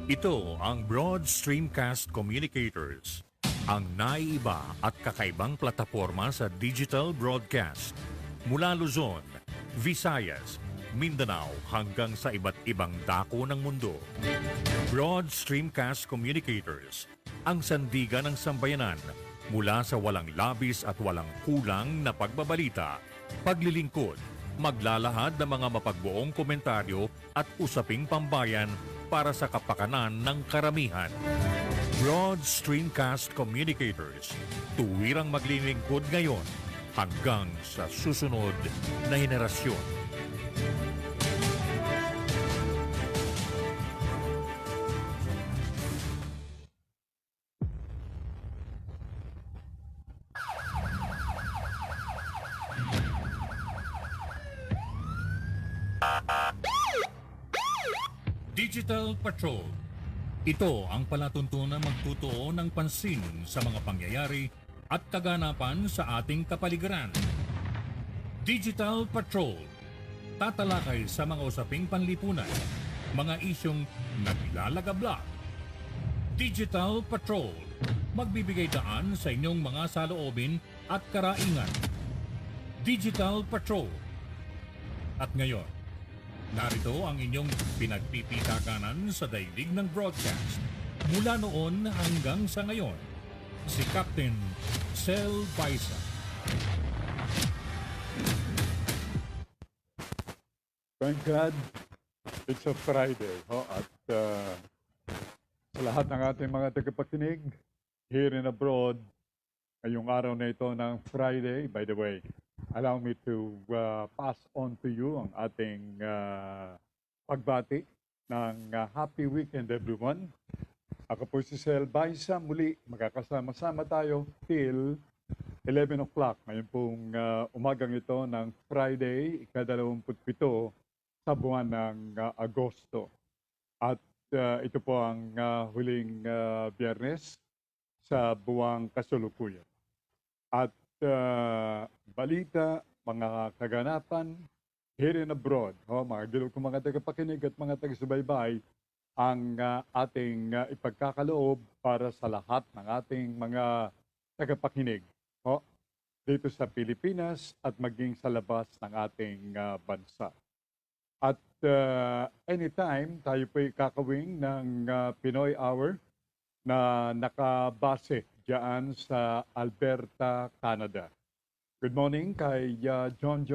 Ito ang Broad Streamcast Communicators, ang naiiba at kakaibang plataforma sa digital broadcast. Mula Luzon, Visayas, Mindanao hanggang sa iba't ibang dako ng mundo. Broad Streamcast Communicators, ang sandigan ng sambayanan mula sa walang labis at walang kulang na pagbabalita, paglilingkod, maglalahad ng mga mapagbuong komentaryo at usaping pambayan para sa kapakanan ng karamihan. Broad Streamcast Communicators, tuwirang maglilingkod ngayon hanggang sa susunod na henerasyon. Digital Patrol. Ito ang palatuntunang magtutuo ng pansin sa mga pangyayari at kaganapan sa ating kapaligiran. Digital Patrol. Tatalakay sa mga usaping panlipunan, mga isyong naglalagablak. Digital Patrol. Magbibigay daan sa inyong mga saloobin at karaingan. Digital Patrol. At ngayon, narito ang inyong pinagpipitakanan sa daigdig ng broadcast. Mula noon hanggang sa ngayon, si Captain Sel Baisa. Thank God, it's a Friday. At sa lahat ng ating mga tagapakinig, here and abroad, ngayong araw na ito ng Friday, by the way, allow me to pass on to you ang ating pagbati ng happy weekend everyone. Ako po si Sel Baisa, muli magkakasama-sama tayo till 11 o'clock. Ngayon pong umagang ito ng Friday, ika-27 sa buwan ng Agosto. At ito po ang huling Biyernes sa buwang kasalukuyan. At balita, mga kaganapan, here and abroad, mga gilog kong mga tagapakinig at mga taga-subaybay, ang ating ipagkakaloob para sa lahat ng ating mga tagapakinig dito sa Pilipinas at maging sa labas ng ating bansa. At anytime, tayo po'y kakawing ng Pinoy Hour na nakabase diyan sa Alberta, Canada. Good morning kay John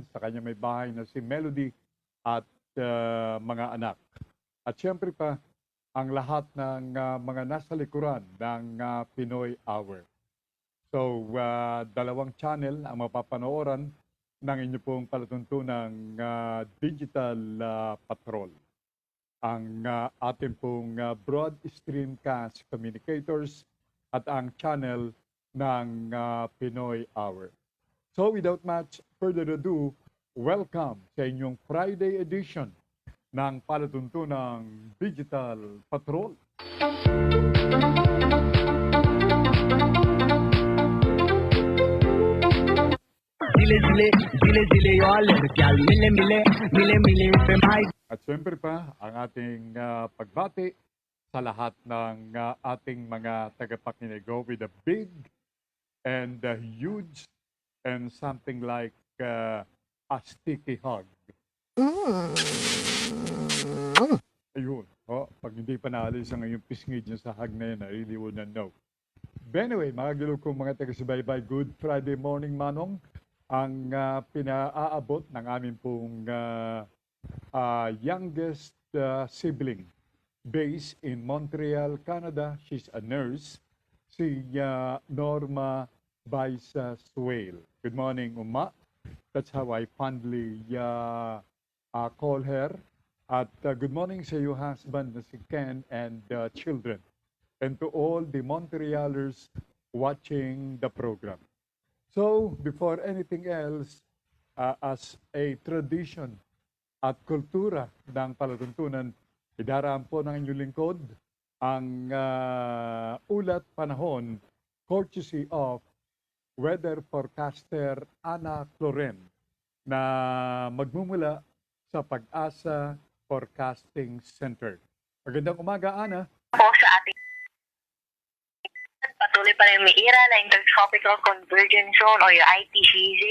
sa kanya may bahay na si Melody at mga anak. At siyempre pa, ang lahat ng mga nasa likuran ng Pinoy Hour. So, dalawang channel ang mapapanooran ng inyo pong palatuntunang Digital Patrol. Ang ating pong Broad Streamcast Communicators at ang channel ng Pinoy Hour. So without much further ado, welcome sa inyong Friday edition ng palatuntunang Digital Patrol. At siyempre pa, ang ating pagbati sa lahat ng ating mga tagapakinig with a big and a huge and something like a sticky hug. Ayun. Pag hindi pa naalis ang iyong pisngid niya sa hug na yun, I really wouldn't know. But anyway, mga gilog kong mga taga-subaybay, good Friday morning, Manong. Ang pinaaabot ng aming pong youngest sibling based in Montreal, Canada. She's a nurse. Si Norma Baisa Suel. Good morning, Uma. That's how I fondly call her. At good morning sa iyo, husband na si Ken and children. And to all the Montrealers watching the program. So, before anything else, as a tradition at kultura ng palatuntunan, idaraan po ng inyong lingkod ang ulat panahon courtesy of weather forecaster Ana Cloren na magmumula sa Pag-asa Forecasting Center. Magandang umaga, Ana. Po sa ating patuloy pa rin umiira na Intertropical Convergence Zone o yung ITCZ.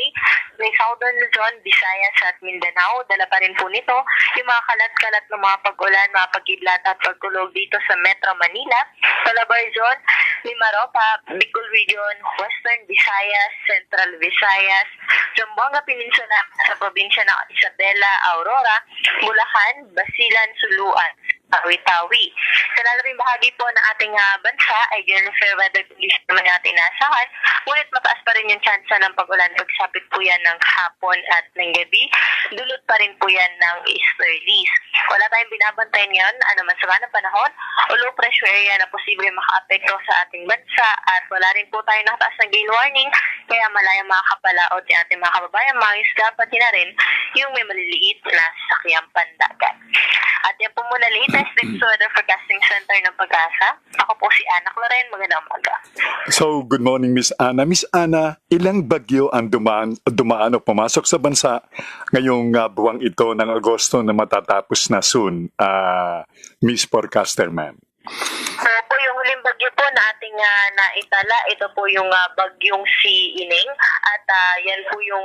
May Southern Luzon, Visayas at Mindanao. Dala pa rin po nito yung mga kalat-kalat ng mga pag-ulan, mga pagkidlat at pagkulog dito sa Metro Manila, Calabar Zone, Mimaropa, Bicol Region, Western Visayas, Central Visayas, Zamboanga Peninsula sa probinsya ng Isabela, Aurora, Bulacan, Basilan, Suluan, Tawi-Tawi. Sa lalabing bahagi po ng ating bansa ay general fair weather condition naman natin inasahan. Ngunit mataas pa rin yung tsansa ng pag-ulan pagsapit po yan ng hapon at ng gabi. Dulot pa rin po yan ng easterlies. Wala tayong binabantayan ngayon man sama ng panahon o low pressure area na posible makaapekto sa ating bansa at wala rin po tayong nakataas na gale warning kaya malayang makakapalaot yung ating mga kababayan, mga isda pati na rin yung may maliliit na sasakyang pandagat. At yan po muna latest dito sa Weather Forecasting Center ng Pag-asa. Ako po si Ana Cloren. Magandang umaga. So, good morning, Miss Ana. Miss Ana, ilang bagyo ang dumaan o pumasok sa bansa ngayong buwang ito ng Agosto na matatapos na soon, Miss Forecaster, ma'am? Po yung huling bagyo po na ating naitala, ito po yung bagyong si Ining at yan po yung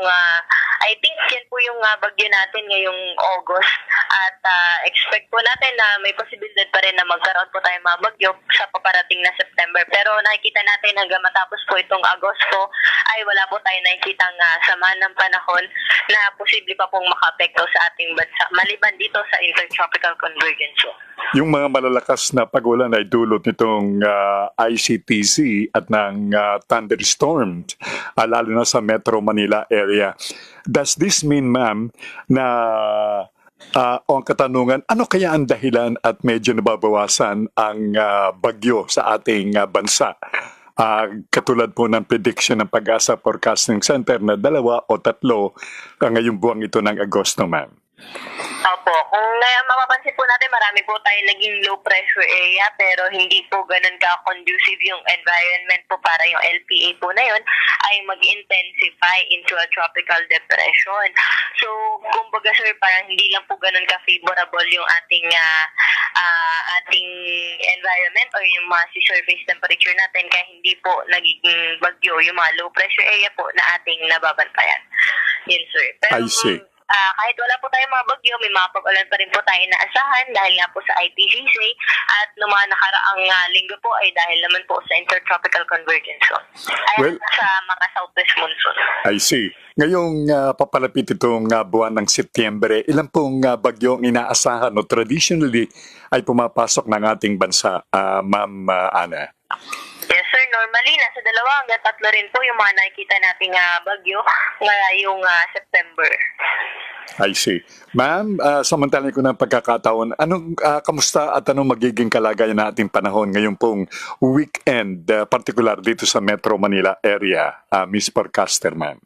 I think yan po yung bagyo natin ngayong August at expect po natin na may posibilidad pa rin na magkaroon po tayo mga bagyo sa paparating na September, pero nakikita natin hanggang matapos po itong Agosto ay wala po tayo nakikitang sama ng panahon na posible pa pong makaapekto sa ating bansa maliban dito sa Intertropical Convergence Zone. Yung mga malalakas na pag-ulan ay dulot nitong ICTZ at ng thunderstorm, lalo na sa Metro Manila area. Does this mean, ma'am, na ang katanungan, ano kaya ang dahilan at medyo nababawasan ang bagyo sa ating bansa? Katulad po ng prediction ng Pag-asa Forecasting Center na 2 o 3 ngayong buwang ito ng Agosto, ma'am. Opo. Kung mapapansin po natin, marami po tayo naging low pressure area pero hindi po ganun ka-conducive yung environment po para yung LPA po na yun ay mag-intensify into a tropical depression. So, kumbaga sir, parang hindi lang po ganun ka-favorable yung ating environment or yung mga surface temperature natin kaya hindi po nagiging bagyo yung mga low pressure area po na ating nababantayan. Yun sir. Pero, I see. kahit wala po tayong mga bagyo, may mga pag-ulan pa rin po tayo inaasahan dahil nga po sa ITCZ at noong mga nakaraang linggo po ay dahil naman po sa Intertropical Convergence Zone. Ayan sa mga southwest monsoon. I see. Ngayong papalapit itong buwan ng Setyembre, ilan pong bagyo ang inaasahan o traditionally ay pumapasok ng ating bansa, Ma'am Ana? Yes sir, normally nasa 2 hanggang 3 rin po yung mga nakikita nating bagyo ngayong September. I see. Ma'am, samantalang ko ng pagkakataon, kamusta at anong magiging kalagayan ng ating panahon ngayong pong weekend, particular dito sa Metro Manila area, Miss Forecaster, ma'am?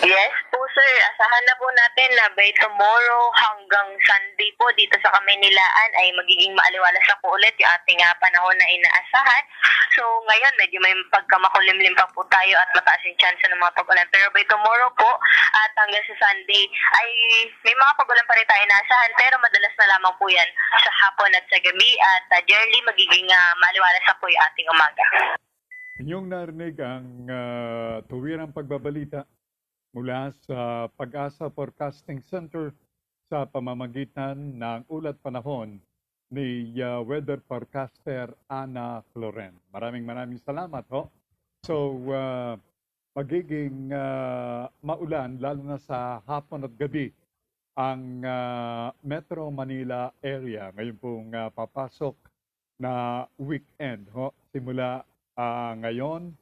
Yes po sir, asahan na po natin na by tomorrow hanggang Sunday po dito sa Kamaynilaan ay magiging maaliwalas na po ulit yung ating panahon na inaasahan. So ngayon medyo may pagkamakulimlim pa po tayo at mataas yung chance ng mga pag-ulan. Pero by tomorrow po at hanggang sa Sunday ay may mga pag-ulan pa rin tayo inaasahan pero madalas na lamang po yan sa hapon at sa gabi at generally magiging maaliwalas na po yung ating umaga. Inyong narinig ang tuwirang pagbabalita mula sa Pag-asa Forecasting Center sa pamamagitan ng ulat panahon ni Weather Forecaster Ana Cloren. Maraming salamat ho. So, magiging maulan lalo na sa hapon at gabi ang Metro Manila area. Ngayon pong papasok na weekend ho. Simula ngayon,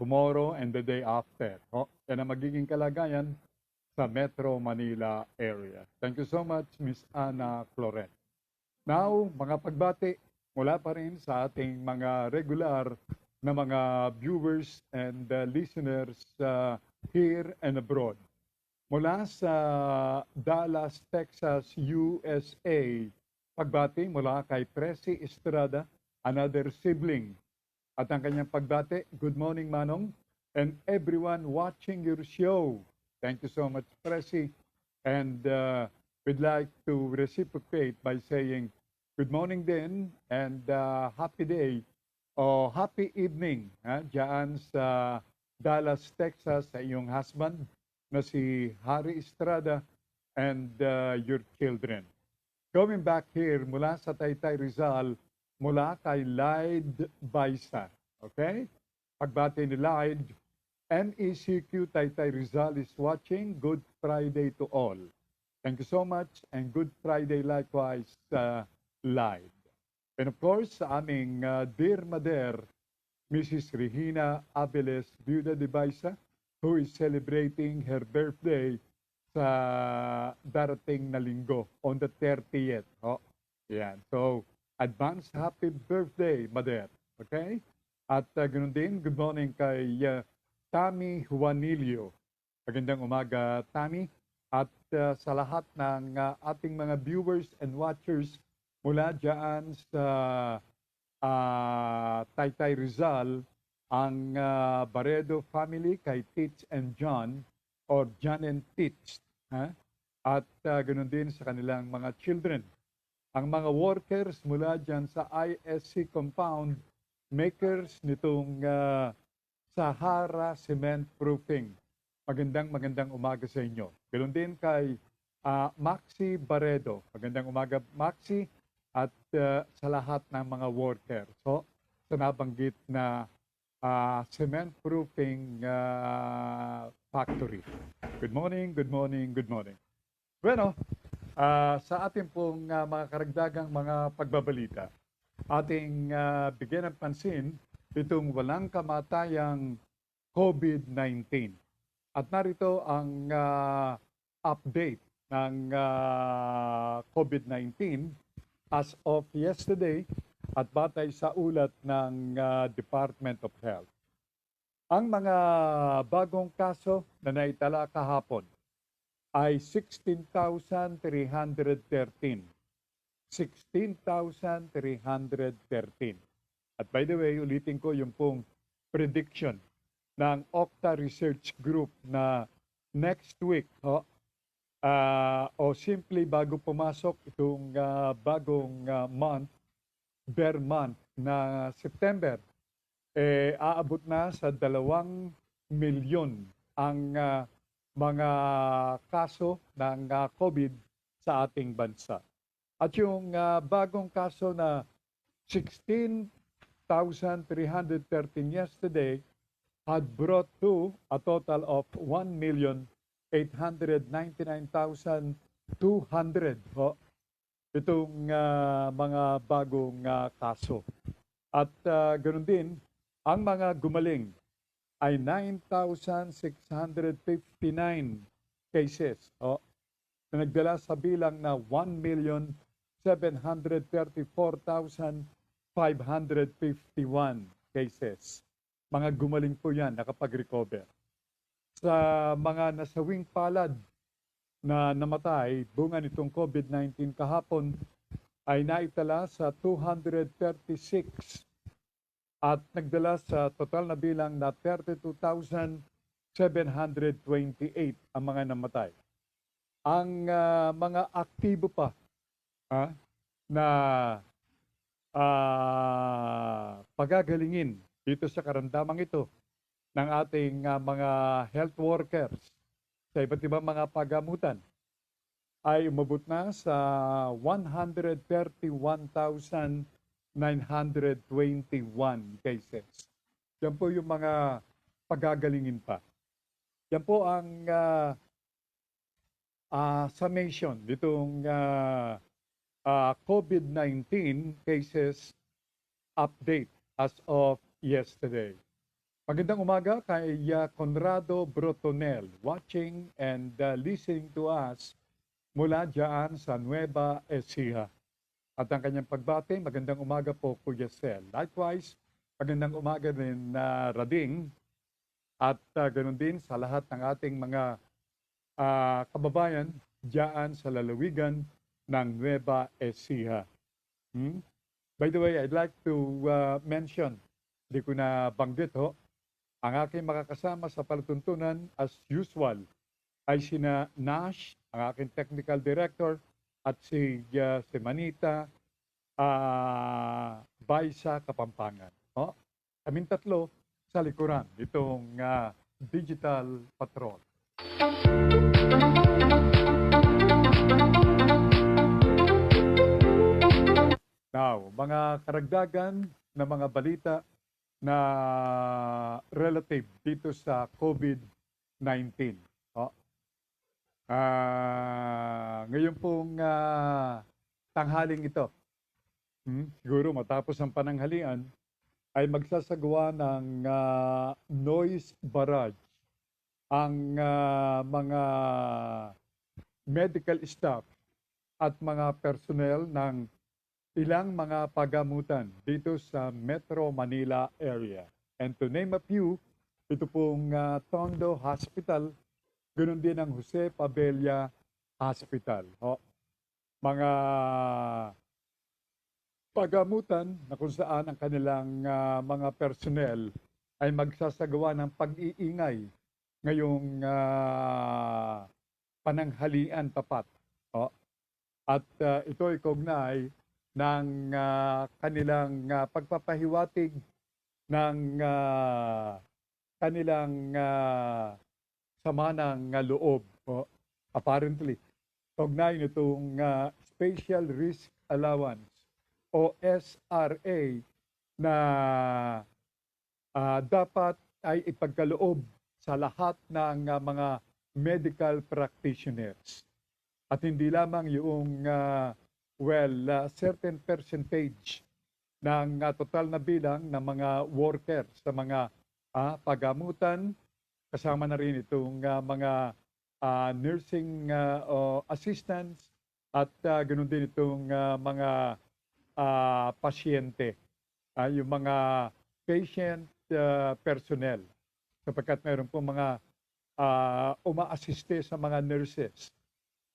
tomorrow and the day after. Yan ang magiging kalagayan sa Metro Manila area. Thank you so much, Miss Ana Cloren. Now, mga pagbati mula pa rin sa ating mga regular na mga viewers and listeners here and abroad. Mula sa Dallas, Texas, USA, pagbati mula kay Presi Estrada, another sibling. At ang kanyang pagbati, good morning Manong, and everyone watching your show. Thank you so much, Presi. And we'd like to reciprocate by saying good morning din and happy day o happy evening dyan sa Dallas, Texas sa iyong husband na si Harry Estrada and your children. Going back here mula sa Taytay Rizal, mula kay Lyde Baisa. Okay? Pagbati ni Lyde, MECQ Taytay Rizal is watching. Good Friday to all. Thank you so much and good Friday likewise, Lyde. And of course, sa aming dear mother, Mrs. Regina Abeles Viuda de Baisa, who is celebrating her birthday sa darating na linggo on the 30th. Oh, yan. So, advance happy birthday, mother. Okay? At ganoon din, good morning kay Tammy Juanilio. Magandang umaga, Tammy. At sa lahat ng ating mga viewers and watchers mula dyan sa Taytay Rizal, ang Baredo family kay Tits and John or John and Tits. At ganoon din sa kanilang mga children. Ang mga workers mula dyan sa ISC compound, makers nitong Sahara Cement Proofing. Magandang umaga sa inyo. Ganoon din kay Maxi Baredo. Magandang umaga, Maxi, at sa lahat ng mga workers. So, sa nabanggit na cement proofing factory. Good morning, good morning, good morning. Bueno, sa ating pong mga karagdagang mga pagbabalita, ating bigyan ng pansin itong walang kamatayang COVID-19. At narito ang update ng COVID-19 as of yesterday at batay sa ulat ng Department of Health. Ang mga bagong kaso na naitala kahapon ay 16,313. 16,313. At by the way, ulitin ko yung pong prediction ng Octa Research Group na next week, o simply bago pumasok itong bagong month, bear month na September, aabot na sa 2 milyon ang mga kaso ng COVID sa ating bansa. At yung bagong kaso na 16,313 yesterday had brought to a total of 1,899,200 itong mga bagong kaso. At ganoon din, ang mga gumaling ay 9,659 cases na nagdala sa bilang na 1,734,551 cases. Mga gumaling po yan, nakapag-recover. Sa mga nasawing palad na namatay, bunga nitong COVID-19 kahapon, ay naitala sa 236 at nagdala sa total na bilang na 32,728 ang mga namatay. Ang mga aktibo pa na pagagalingin dito sa karamdamang ito ng ating mga health workers sa iba't ibang mga pagamutan ay umabot na sa 131,921 cases. Yan po yung mga pagagalingin pa. Yan po ang summation nitong COVID-19 cases update as of yesterday. Magandang umaga kay Conrado Brotonel, watching and listening to us mula dyan sa Nueva Ecija. At ang kanyang pagbati, magandang umaga po, Kuya Sel. Likewise, magandang umaga rin na Rading at ganoon din sa lahat ng ating mga kababayan dyan sa lalawigan ng Nueva Ecija. By the way, I'd like to mention, hindi ko na banggit ang aking makakasama sa palatuntunan as usual ay sina Nash ang aking technical director, at si Manita Baisa Kapampangan. Kaming tatlo sa likuran itong Digital Patrol. Now, mga karagdagan na mga balita na relative dito sa COVID-19. Ngayon pong tanghaling ito, siguro matapos ang pananghalian, ay magsasagawa ng noise barrage ang mga medical staff at mga personnel ng ilang mga pagamutan dito sa Metro Manila area. And to name a few, ito pong Tondo Hospital, ganoon din ang Jose Pabella Hospital. Mga pagamutan na kung saan ang kanilang mga personnel ay magsasagawa ng pag-iingay ngayong pananghalian tapat. At ito ay kaugnay ng kanilang pagpapahiwatig ng kanilang sama ng loob. Apparently, kaugnay nitong Special Risk Allowance o SRA na dapat ay ipagkaloob sa lahat ng mga medical practitioners. At hindi lamang yung certain percentage ng total na bilang ng mga workers sa mga pagamutan, kasama na rin itong mga nursing assistants at ganoon din itong mga pasyente, yung mga patient personnel, sapagkat mayroon po mga uma-assiste sa mga nurses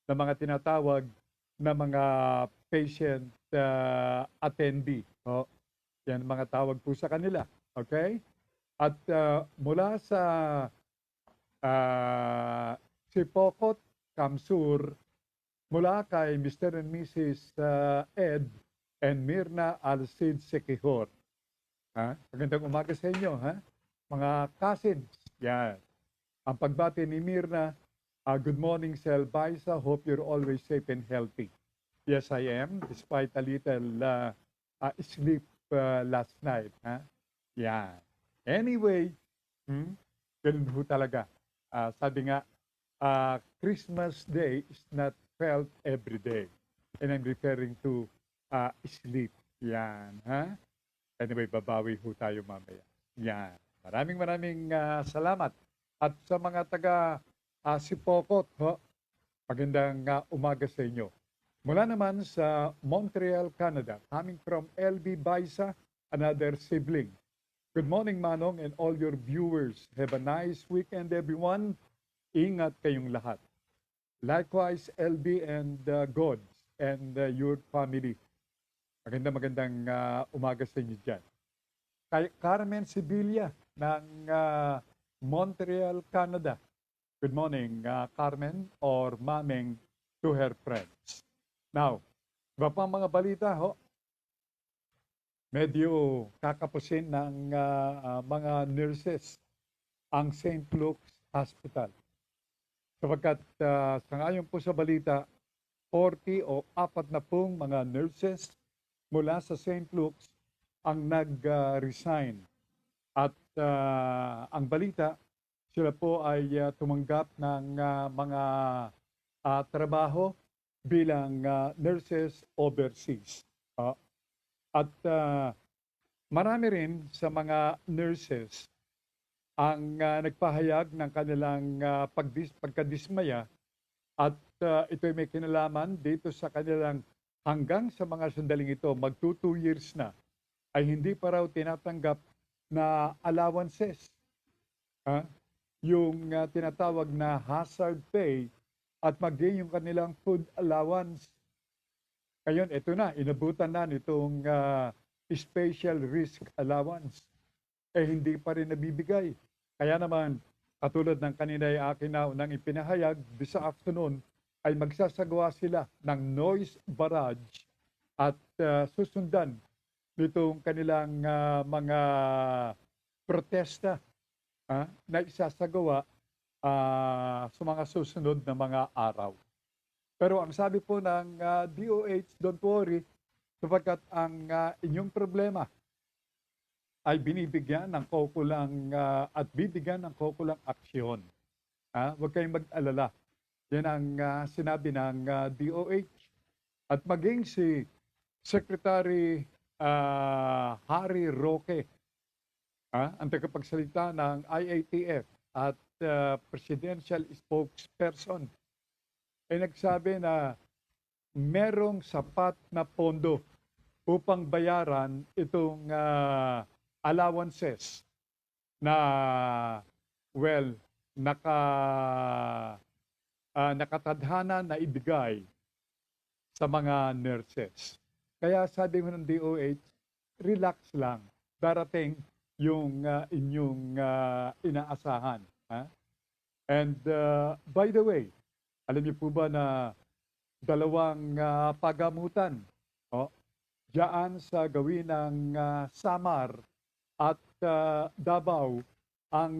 na mga tinatawag na mga patient attendee. Yan mga tawag po sa kanila. Okay? At mula sa Sipokot, Kamsur, mula kay Mr. and Mrs. Ed and Mirna Alcid Sekihor. Magandang umaga sa inyo, mga cousins. Yan. Ang pagbati ni Mirna, good morning, Sel Baisa. Hope you're always safe and healthy. Yes, I am, despite a little sleep last night. Yeah. Anyway, ganun ho talaga. Sabi nga, Christmas Day is not felt every day. And I'm referring to sleep. Yan. Anyway, babawi ho tayo mamaya. Yan. Maraming salamat. At sa mga taga Sipokot, magandang umaga sa inyo. Mula naman sa Montreal, Canada, coming from LB Baisa, another sibling. Good morning, Manong, and all your viewers. Have a nice weekend, everyone. Ingat kayong lahat. Likewise, LB and God and your family. Magandang umaga sa inyo dyan. Kay Carmen Sibilia ng Montreal, Canada. Good morning, Carmen, or Mameng to her friends. Now, iba pang mga balita, medyo kakapusin ng mga nurses ang St. Luke's Hospital. Sapagkat sa ngayon po sa balita, 40 o 40 mga nurses mula sa St. Luke's ang nag-resign. At ang balita, sila po ay tumanggap ng mga trabaho bilang nurses overseas. At marami rin sa mga nurses ang nagpahayag ng kanilang pagkadismaya at ito'y may kinalaman dito sa kanilang hanggang sa mga sandaling ito, magto 2 years na, ay hindi pa raw tinatanggap na allowances. Yung tinatawag na hazard pay at maging yung kanilang food allowance. Ngayon, ito na, inabutan na nitong special risk allowance. Hindi pa rin nabibigay. Kaya naman, katulad ng kanina ay akin na unang ipinahayag this afternoon, ay magsasagawa sila ng noise barrage at susundan nitong kanilang mga protesta na isasagawa sa mga susunod na mga araw. Pero ang sabi po ng DOH, don't worry, sapagkat ang inyong problema ay binibigyan ng kaukulang at bibigyan ng kaukulang aksyon. Huwag kayong mag-alala. Yan ang sinabi ng DOH. At maging si Secretary Harry Roque, ang tagapagsalita ng IATF at Presidential Spokesperson, ay nagsabi na merong sapat na pondo upang bayaran itong allowances na, well, nakatadhana na ibigay sa mga nurses. Kaya sabi mo ng DOH, relax lang. Darating yung inyong inaasahan. And by the way, alam niyo po ba na dalawang pagamutan diyan sa gawin ng Samar at Davao ang,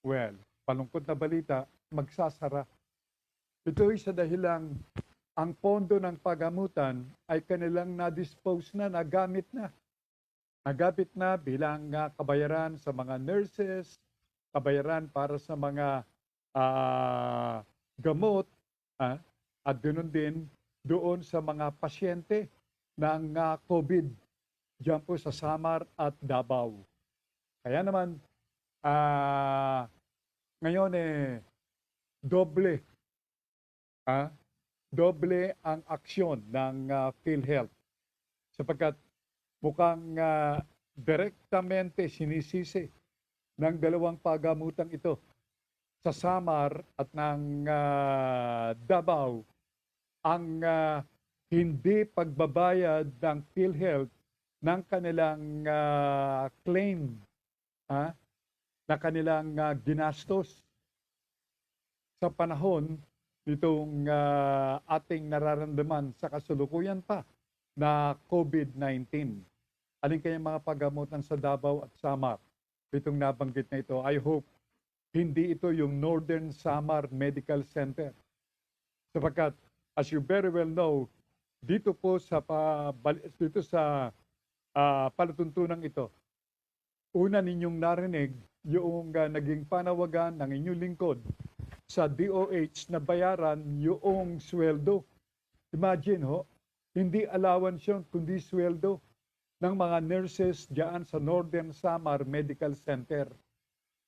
well, palungkot na balita, magsasara. Ito ay sa dahilang ang pondo ng pagamutan ay kanilang na-dispose na, nagamit na. Nagamit na bilang kabayaran sa mga nurses, kabayaran para sa mga gamot, at ganoon din doon sa mga pasyente ng COVID diyan po sa Samar at Davao. Kaya naman, ngayon doble ang aksyon ng PhilHealth sapagkat mukhang direktamente sinisisi ng dalawang pagamutang ito sa Samar at ng Davao ang hindi pagbabayad ng PhilHealth ng kanilang claim na kanilang ginastos sa panahon nitong ating nararamdaman sa kasalukuyan pa na COVID-19. Alin kayang mga pagamutan sa Davao at Samar? Itong nabanggit na ito, I hope hindi ito yung Northern Samar Medical Center. Sapagkat, as you very well know, dito po sa palatuntunan ito, una ninyong narinig yung naging panawagan ng inyong lingkod sa DOH na bayaran yung sweldo. Imagine hindi allowance yun, kundi sweldo ng mga nurses diyan sa Northern Samar Medical Center.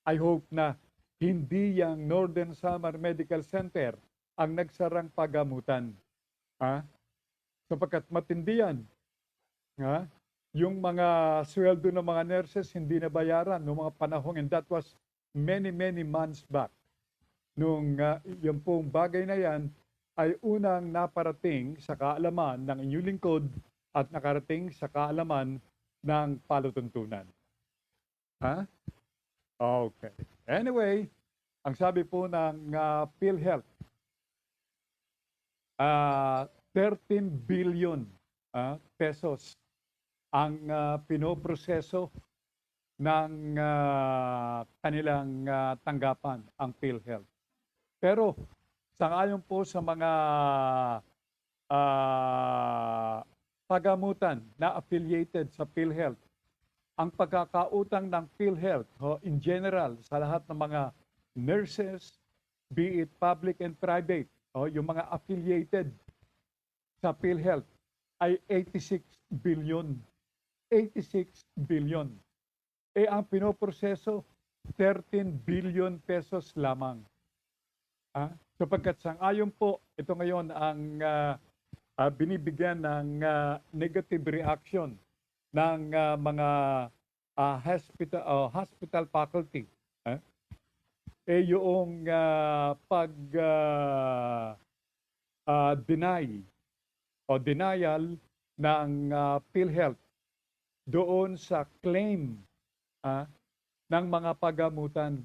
I hope na hindi yung Northern Samar Medical Center ang nagsarang pagamutan. Sapagkat matindi yan. Yung mga sweldo ng mga nurses hindi na bayaran noong mga panahon, and that was many months back. Nung yung pong bagay na yan ay unang naparating sa kaalaman ng inyong lingkod at nakarating sa kaalaman ng palutuntunan. Okay. Anyway, ang sabi po ng PhilHealth, 13 billion pesos ang pinoproseso ng kanilang tanggapan, ang PhilHealth. Pero sangayon po sa mga pagamutan na affiliated sa PhilHealth, ang pagkakautang ng PhilHealth in general sa lahat ng mga nurses, be it public and private, yung mga affiliated sa PhilHealth ay 86 billion. 86 billion. Ang pinoproseso, 13 billion pesos lamang. Sapagkat sang-ayon po, ito ngayon ang binibigyan ng negative reaction ng mga hospital faculty. Yung denial ng PhilHealth doon sa claim ng mga pagamutan.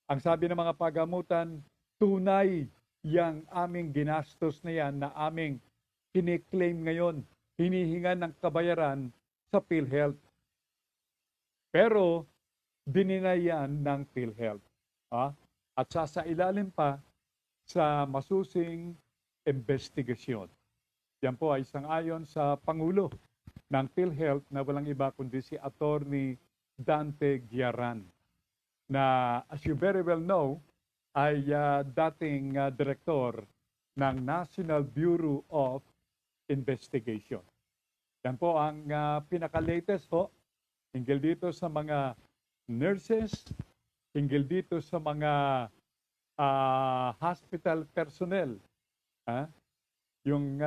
Ang sabi ng mga pagamutan, tunay yang aming ginastos na yan na aming kiniklaim ngayon, hinihinga ng kabayaran sa PhilHealth. Pero dininay yan ng PhilHealth. At sasailalim pa sa masusing investigasyon. Yan po ay sang-ayon sa Pangulo ng PhilHealth na walang iba kundi si Attorney Dante Guiaran, na as you very well know, ay dating direktor ng National Bureau of Investigation. Yan po ang pinaka-latest po, hinggil dito sa mga nurses, hinggil dito sa mga hospital personnel. Yung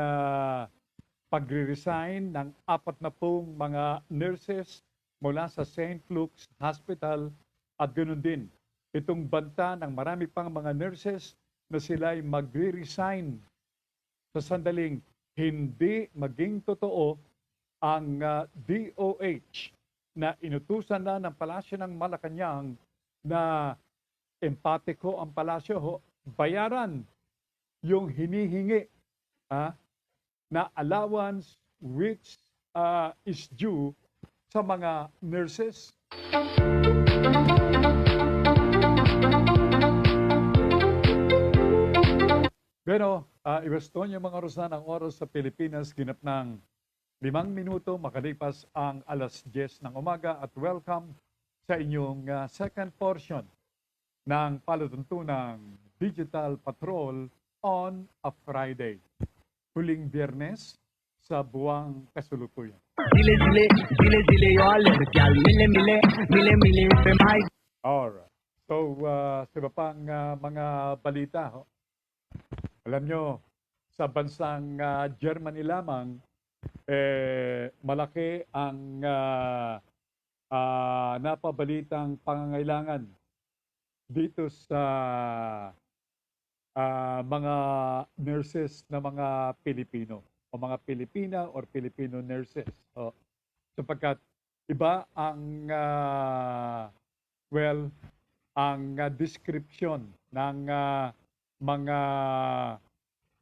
pagre-resign ng 40 mga nurses mula sa St. Luke's Hospital at ganoon din itong banta ng marami pang mga nurses na sila ay magre-resign sa sandaling hindi maging totoo ang DOH na inutusan na ng Palasyo ng Malacanang na empatiko ang palasyo bayaran yung hinihingi na allowance which is due sa mga nurses. Pero iwasto niyo mga Rosan ang oras sa Pilipinas, ginap ng 5 minuto makalipas ang 10:00 ng umaga at welcome sa inyong second portion ng palatuntunang Digital Patrol on a Friday. Huling Biyernes sa buwang kasulukuyan. Dile, y'all, gal, mile, pemay. Alright. So, sa iba pang mga balita, alam nyo, sa bansang Germany lamang, malaki ang napabalitang pangangailangan dito sa mga nurses na mga Pilipino o mga Pilipina or Filipino nurses. Sapagkat iba ang ang description ng mga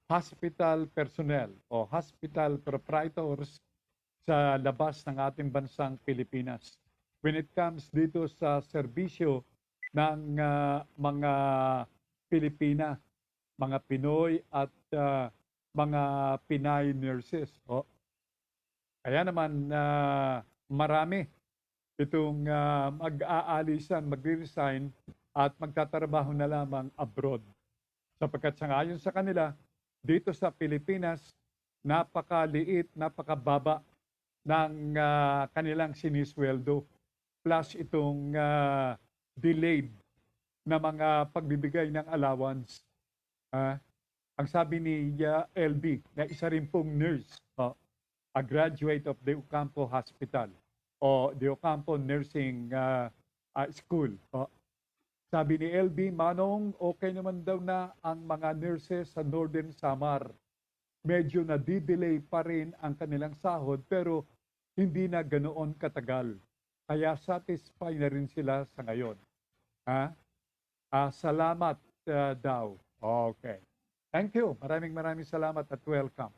hospital personnel o hospital proprietors sa labas ng ating bansang Pilipinas when it comes dito sa serbisyo ng mga Pilipina, mga Pinoy at mga Pinay nurses. Kaya naman marami itong mag-aalisan, magre-resign at magtatrabaho na lamang abroad. Sapagkat sangayon sa kanila, dito sa Pilipinas, napakaliit, napakababa ng kanilang sinisweldo. Plus itong delayed na mga pagbibigay ng allowance. Ang sabi ni LB, na isa rin pong nurse, a graduate of the Ocampo Hospital o the Ocampo Nursing School. Sabi ni LB, Manong, okay naman daw na ang mga nurses sa Northern Samar. Medyo nadidelay pa rin ang kanilang sahod pero hindi na ganoon katagal. Kaya satisfied na rin sila sa ngayon. Salamat daw. Okay. Thank you. Maraming salamat at welcome.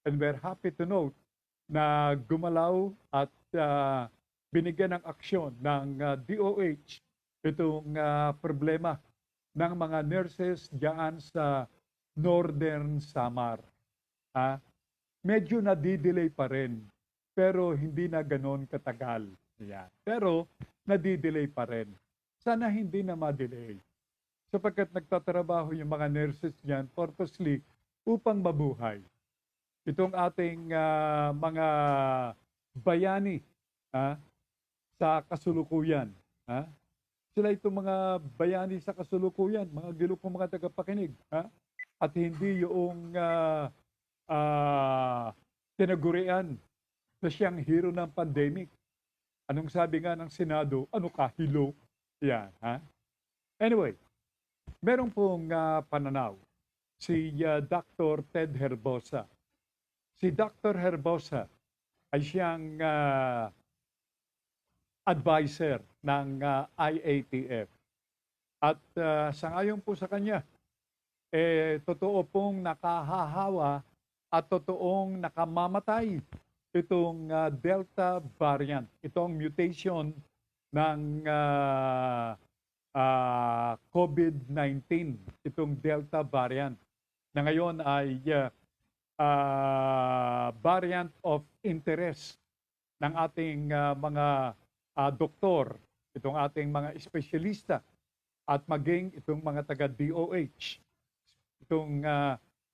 And we're happy to note na gumalaw at binigyan ng aksyon ng DOH itong problema ng mga nurses diyan sa Northern Samar. Medyo nadidelay pa rin, pero hindi na ganoon katagal. Yan. Pero nadidelay pa rin. Sana hindi na ma-delay. Sapagkat nagtatrabaho yung mga nurses diyan purposely upang mabuhay. Itong ating mga bayani sa kasulukuyan. Sila itong mga bayani sa kasulukuyan, mga gilukong mga tagapakinig. At hindi yung tinagurian na siyang hero ng pandemic. Anong sabi nga ng Senado? Ano ka, hilo? Yan. Anyway, meron pong pananaw si Dr. Ted Herbosa. Si Dr. Herbosa ay siyang advisor ng IATF. At sangayon po sa kanya, totoo pong nakahahawa at totoong nakamamatay itong Delta variant. Itong mutation ng COVID-19, itong Delta variant na ngayon ay variant of interest ng ating mga doktor, itong ating mga espesyalista at maging itong mga taga-DOH. Itong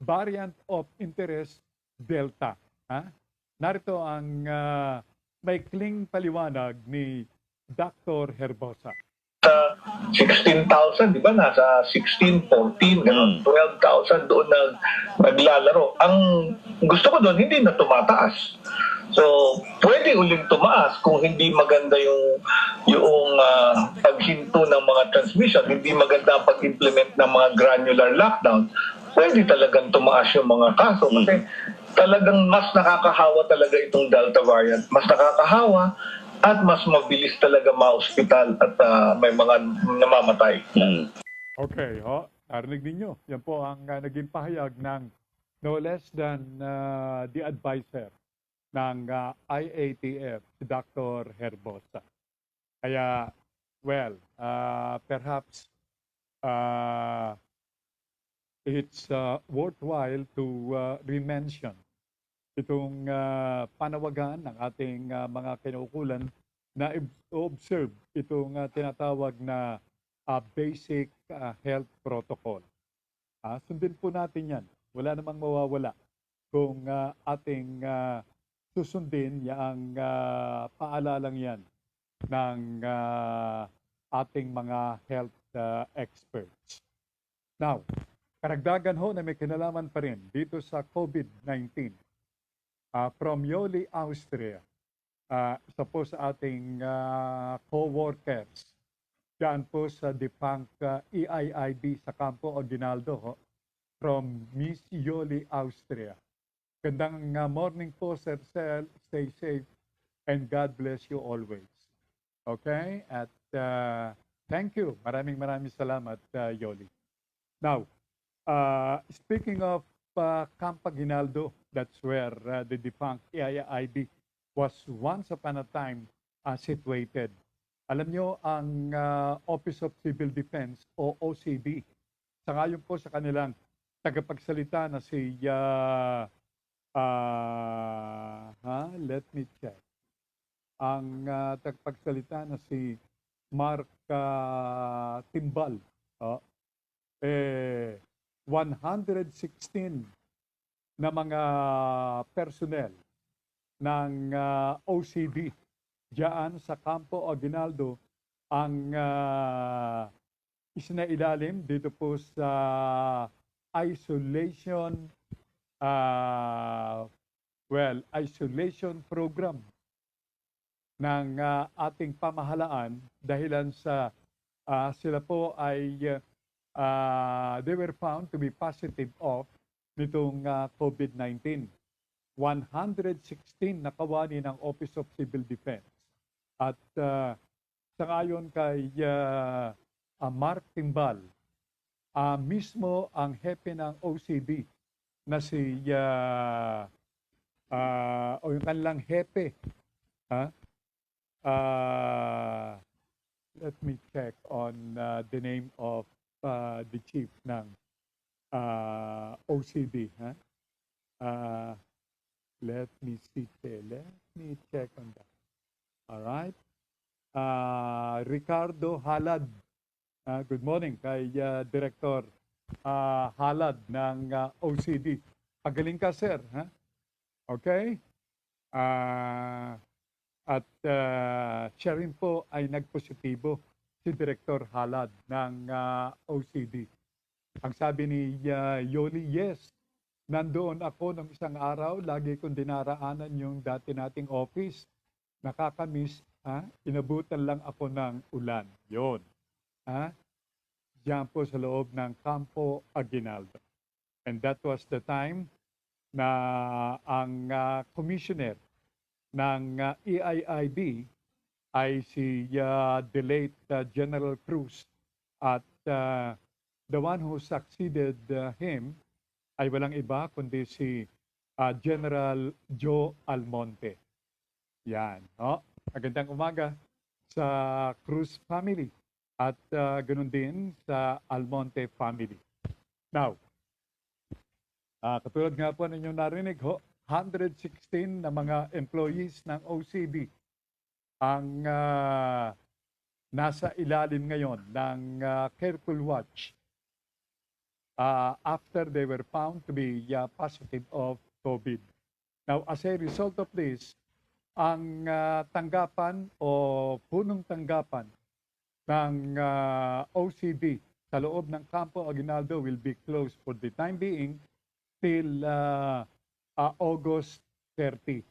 variant of interest Delta. Narito ang maikling paliwanag ni Dr. Herbosa. Sa 16,000, di ba? Nasa 16, 14, gano'n, 12,000 doon naglalaro. Ang gusto ko doon, hindi na tumataas. So, pwede uling tumaas kung hindi maganda yung paghinto ng mga transmission, hindi maganda ang pag-implement ng mga granular lockdown, pwede talagang tumaas yung mga kaso. Kasi talagang mas nakakahawa talaga itong Delta variant. Mas nakakahawa at mas mabilis talaga ma-hospital at may mga namamatay. Okay, narinig ninyo. Yan po ang naging pahayag ng no less than the advisor ng IATF, si Dr. Herbosa. Kaya, well, perhaps it's worthwhile to re-mention itong panawagan ng ating mga kinaukulan na observe itong tinatawag na basic health protocol. Sundin po natin yan. Wala namang mawawala kung ating susundin yung paalalang yan ng ating mga health experts. Now, karagdagan ho na may kinalaman pa rin dito sa COVID-19. From Yoli, Austria, isa po sa ating co-workers dyan po sa defunct EIID sa Campo Aguinaldo, from Miss Yoli, Austria. Gandang morning po, Sir Cel. Stay safe and God bless you always. Okay? At thank you. Maraming salamat, Yoli. Now, speaking of Campo Aguinaldo, that's where the defunct EIID was once upon a time situated. Alam nyo, ang Office of Civil Defense o OCD, sangayon po sa kanilang tagapagsalita na si, let me check. Ang tagapagsalita na si Mark Timbal, 116 na mga personnel ng OCD diyan sa Campo Aguinaldo ang isinailalim dito po sa isolation isolation program ng ating pamahalaan dahilan sa sila po ay they were found to be positive of nitong COVID-19. 116 na kawani ng Office of Civil Defense. At sangayon kay Mark Timbal, mismo ang hepe ng OCD na si o yung kanilang hepe. Let me check on the name of the chief ng OCD. Let me see. Let me check on that. All right. Ricardo Halad. Good morning kay Director Halad ng OCD. Pagaling ka, sir. Okay? At siya rin po ay nagpositibo si Director Halad ng OCD. Ang sabi ni Yoli, yes, nandoon ako ng isang araw, lagi kong dinaraanan yung dati nating office. Nakakamiss, inabutan lang ako ng ulan. Yun. Diyan po sa loob ng Campo Aguinaldo. And that was the time na ang commissioner ng EIID ay si the late General Cruz at the one who succeeded him ay walang iba kundi si General Joe Almonte. Yan. No? Magandang umaga sa Cruz family at ganun din sa Almonte family. Now, katulad nga po ninyong narinig, 116 na mga employees ng OCD ang nasa ilalim ngayon ng careful watch after they were found to be positive of COVID. Now, as a result of this, ang tanggapan o punong tanggapan ng OCD sa loob ng Campo Aguinaldo will be closed for the time being till August 30.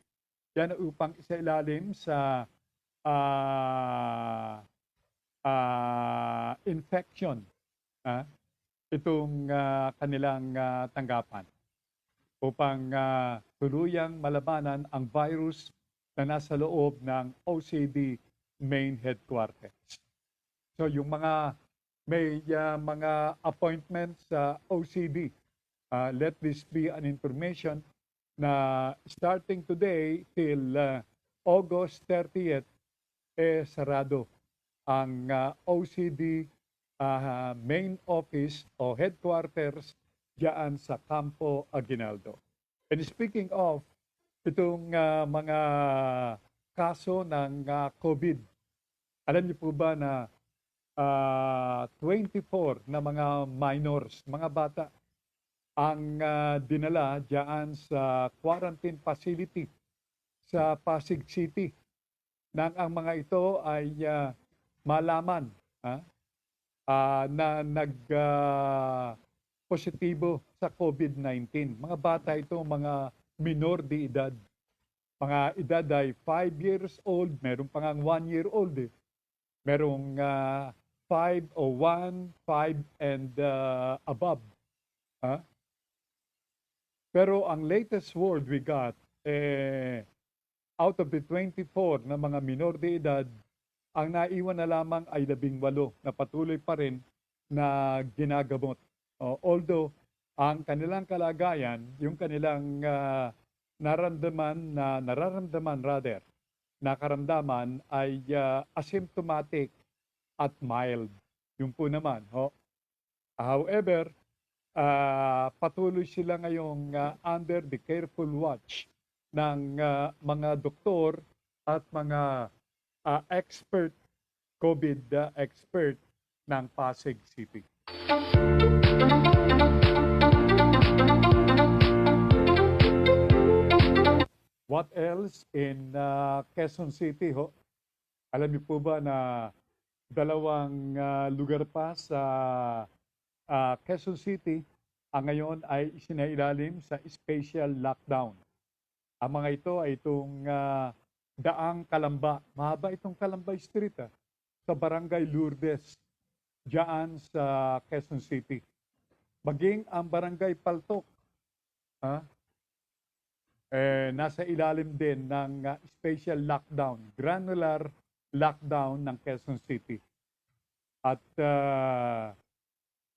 Yan upang isailalim sa infection itong kanilang tanggapan upang tuluyang malabanan ang virus na nasa loob ng OCD main headquarters. So yung mga may mga appointments sa OCD, let this be an information na starting today till August 30th, sarado ang OCD main office o headquarters diyan sa Campo Aguinaldo. And speaking of itong mga kaso ng COVID, alam niyo po ba na 24 na mga minors, mga bata, ang dinala diyan sa quarantine facility sa Pasig City nang ang mga ito ay malaman na positibo sa COVID-19. Mga bata ito, mga minor de edad. Mga edad ay 5 years old, meron pang 1 year old. Merong 5 o 1, 5 and above. Pero ang latest word we got, out of the 24 na mga minor de edad, ang naiwan na lamang ay 18 na patuloy pa rin na ginagamot. Although, ang kanilang kalagayan, yung kanilang nakaramdaman ay asymptomatic at mild. Yung po naman. However, patuloy sila ngayong under the careful watch ng mga doktor at mga expert, COVID expert ng Pasig City. What else in Quezon City? Alam niyo po ba na dalawang lugar pa sa Quezon City ang ngayon ay isinailalim sa special lockdown. Ang mga ito ay itong Daang Kalamba. Mahaba itong Kalamba Street sa Barangay Lourdes, diyan sa Quezon City. Maging ang Barangay Paltok, nasa ilalim din ng special lockdown, granular lockdown ng Quezon City. At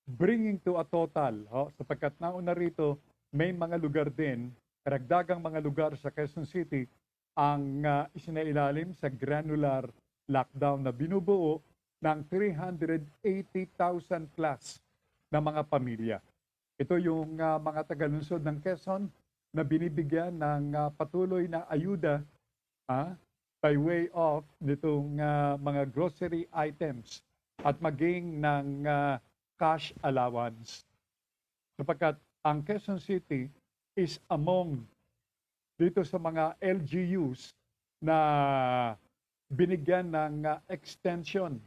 bringing to a total, sapagkat nauna rito, may mga lugar din, karagdagang mga lugar sa Quezon City, ang isinailalim sa granular lockdown na binubuo ng 380,000 plus na mga pamilya. Ito yung mga taga-lungsod ng Quezon na binibigyan ng patuloy na ayuda by way of nitong mga grocery items at maging ng cash allowance. Sapagkat ang Quezon City is among dito sa mga LGUs na binigyan ng extension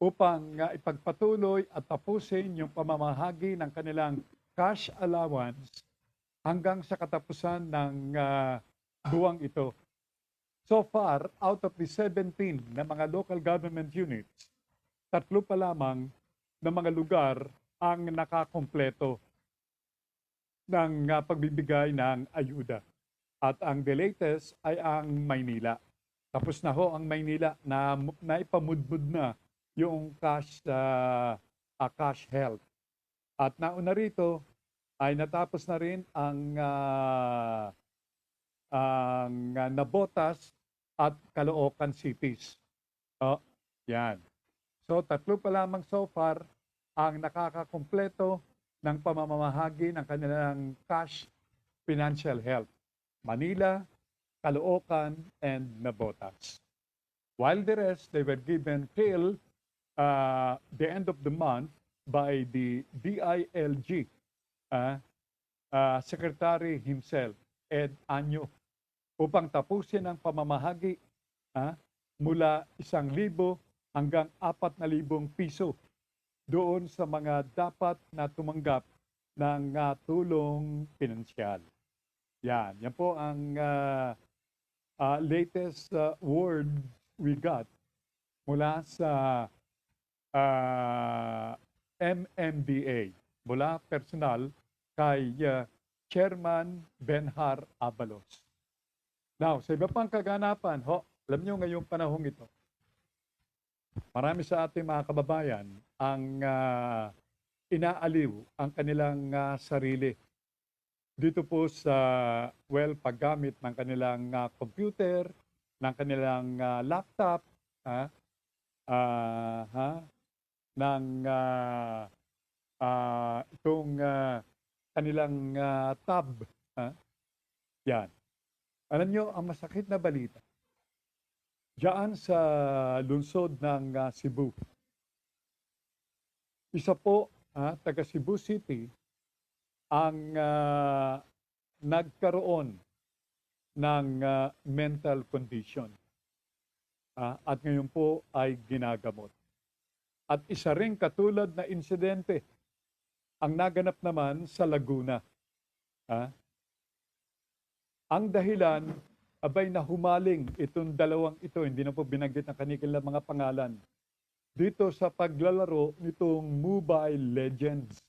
upang ipagpatuloy at tapusin yung pamamahagi ng kanilang cash allowance hanggang sa katapusan ng buwang ito. So far, out of the 17 na mga local government units, 3 pa lamang na mga lugar ang nakakompleto ng pagbibigay ng ayuda. At ang the latest ay ang Maynila. Tapos na ho ang Maynila na naipamudmud na yung cash health. At nauna rito ay natapos na rin ang Navotas at Caloocan cities. Oh, yan. So tatlo pa lamang so far ang nakakakumpleto ng pamamahagi ng kanilang cash financial health. Manila, Caloocan, and Navotas. While the rest, they were given till the end of the month by the DILG Secretary himself, Ed Anyo, upang tapusin ang pamamahagi mula 1,000 hanggang 4,000 piso doon sa mga dapat na tumanggap ng tulong pinansyal. Yan po ang latest word we got mula sa MMDA, mula personal kay Chairman Benhar Abalos. Now, sa iba pang kaganapan, alam nyo ngayong panahong ito, marami sa ating mga kababayan ang inaaliw ang kanilang sarili dito po sa, paggamit ng kanilang computer, ng kanilang laptop, itong kanilang tab. Yan. Alam nyo, ang masakit na balita, diyan sa lungsod ng Cebu, isa po, taga Cebu City, ang nagkaroon ng mental condition. At ngayon po ay ginagamot. At isa ring katulad na insidente ang naganap naman sa Laguna. Ang dahilan, abay na humaling itong dalawang ito, hindi na po binanggit ang kanilang mga pangalan, dito sa paglalaro nitong Mobile Legends.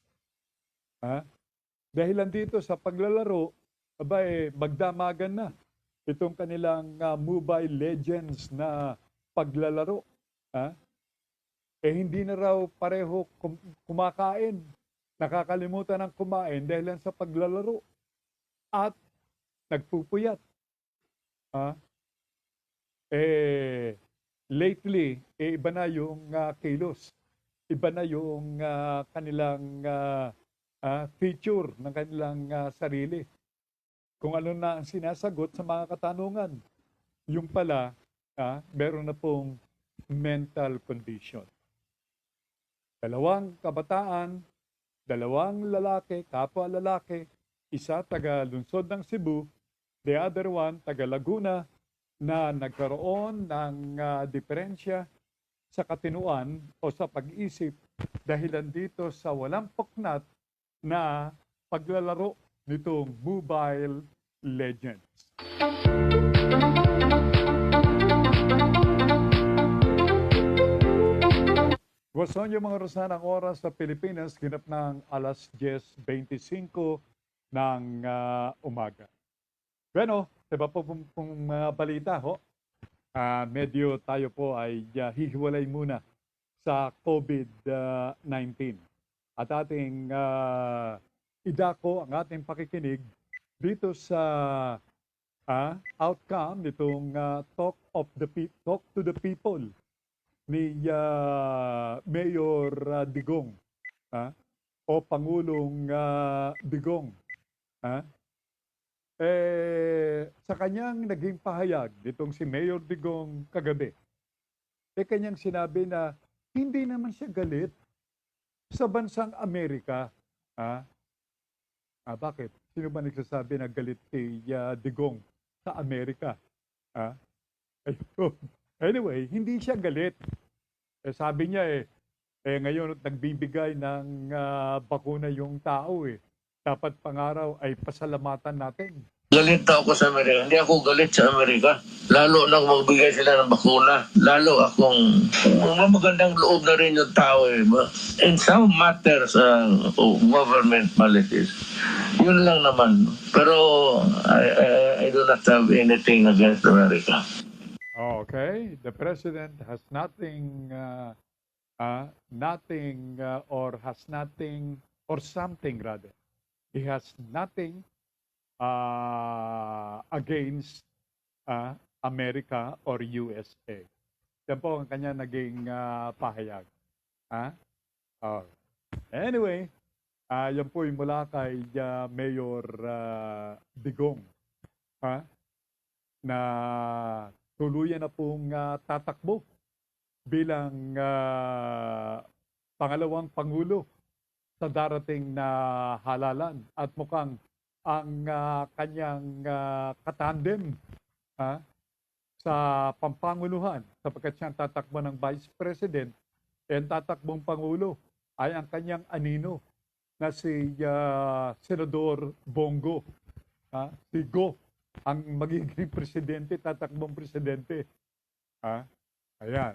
Dahilan dito sa paglalaro, abay magdamagan na itong kanilang Mobile Legends na paglalaro. Hindi na raw pareho kumakain. Nakakalimutan ng kumain dahil sa paglalaro. At nagpupuyat. Lately, iba na yung kilos. Iba na yung kanilang feature ng kanilang sarili. Kung ano na ang sinasagot sa mga katanungan. Yung pala, meron na pong mental condition. 2 kabataan, 2 lalaki, kapwa lalaki, isa taga lungsod ng Cebu, the other one taga Laguna, na nagkaroon ng diferensya sa katinuan o sa pag-isip dahilan dito sa walang puknat na paglalaro nitong Mobile Legends. Gusto niyo mga Rosan, ang oras sa Pilipinas, ginap ng alas 10:25 ng umaga. Bueno, diba po pong balita medyo tayo po ay hihiwalay muna sa COVID-19. At ating idako ang ating pakikinig dito sa outcome nitong Talk to the People ni Mayor Digong o Pangulong Digong. Sa kanyang naging pahayag nitong si Mayor Digong kagabi, kanyang sinabi na hindi naman siya galit sa bansang Amerika. Bakit? Sino ba nagsasabi na galit kay Digong sa Amerika? Anyway, hindi siya galit. Sabi niya ngayon nagbibigay ng bakuna yung tao Dapat pangaraw ay pasalamatan natin. Galit na ako sa Amerika. Hindi ako galit sa Amerika. Lalo na kung magbigay sila ng bakuna. Lalo akong magandang loob na rin yung tao. In some matters, government policies, yun lang naman. Pero I do not have anything against America. Okay. The President has nothing or has nothing or something rather. He has nothing against America or USA. Yan po ang kanya naging pahayag. Oh. Anyway, yan po yung mula kay Mayor Digong na tuluyan na pong tatakbo bilang pangalawang Pangulo sa darating na halalan at mukhang ang kanyang katandem sa pampanguluhan sapagkat siyang tatakbo ng Vice President and tatakbong Pangulo ay ang kanyang anino na si Senador Bongo. Si Go ang magiging presidente, tatakbong presidente. Ayan.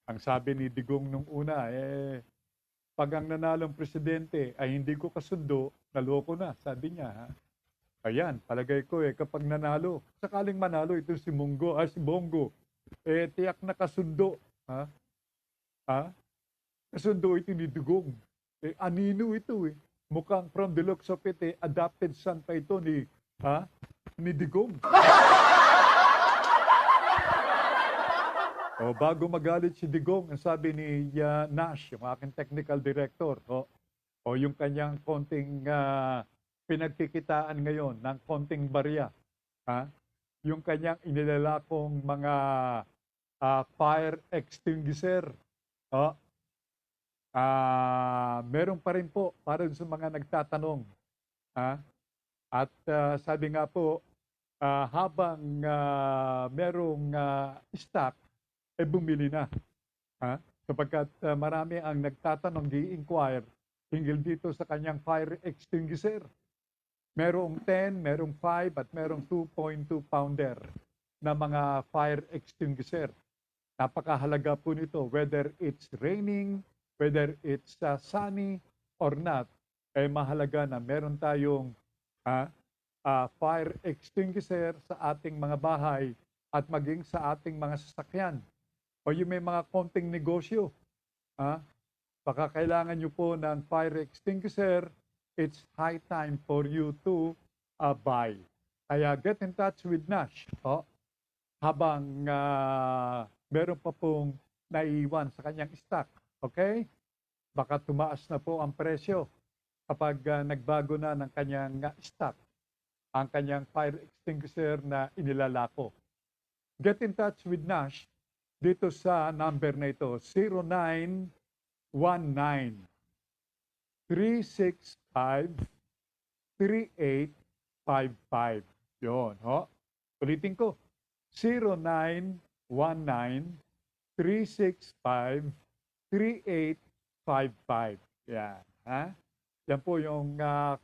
Ang sabi ni Digong nung una, pag ang nanalong presidente ay hindi ko kasundo, naloko na, sabi niya. Ayan, palagay ko kapag nanalo, sakaling manalo ito si Bongo, tiyak na kasundo. Kasundo ito ni Digong. Anino ito Mukhang from the looks of it, adopted son pa ito ni Digong. Bago magalit si Digong, ang sabi ni Nash, yung aking technical director, yung kanyang konting pinagkikitaan ngayon ng konting barya, yung kanyang inilalakong mga fire extinguisher, meron pa rin po para sa mga nagtatanong. At sabi nga po, habang merong stock, bumili na. Sapagkat marami ang nagtatanong, i-inquire hinggil dito sa kanyang fire extinguisher. Merong 10, merong 5, at merong 2.2 pounder na mga fire extinguisher. Napakahalaga po nito, whether it's raining, whether it's sunny or not, mahalaga na meron tayong fire extinguisher sa ating mga bahay at maging sa ating mga sasakyan. O yung may mga konting negosyo, baka kailangan nyo po ng fire extinguisher, it's high time for you to buy. Kaya get in touch with Nash habang meron pa pong naiiwan sa kanyang stock. Okay? Baka tumaas na po ang presyo kapag nagbago na ng kanyang stock, ang kanyang fire extinguisher na inilalako. Get in touch with Nash dito sa number na ito, 0919-365-3855. Yun, ulitin ko, 0919-365-3855. Yan, Yan po yung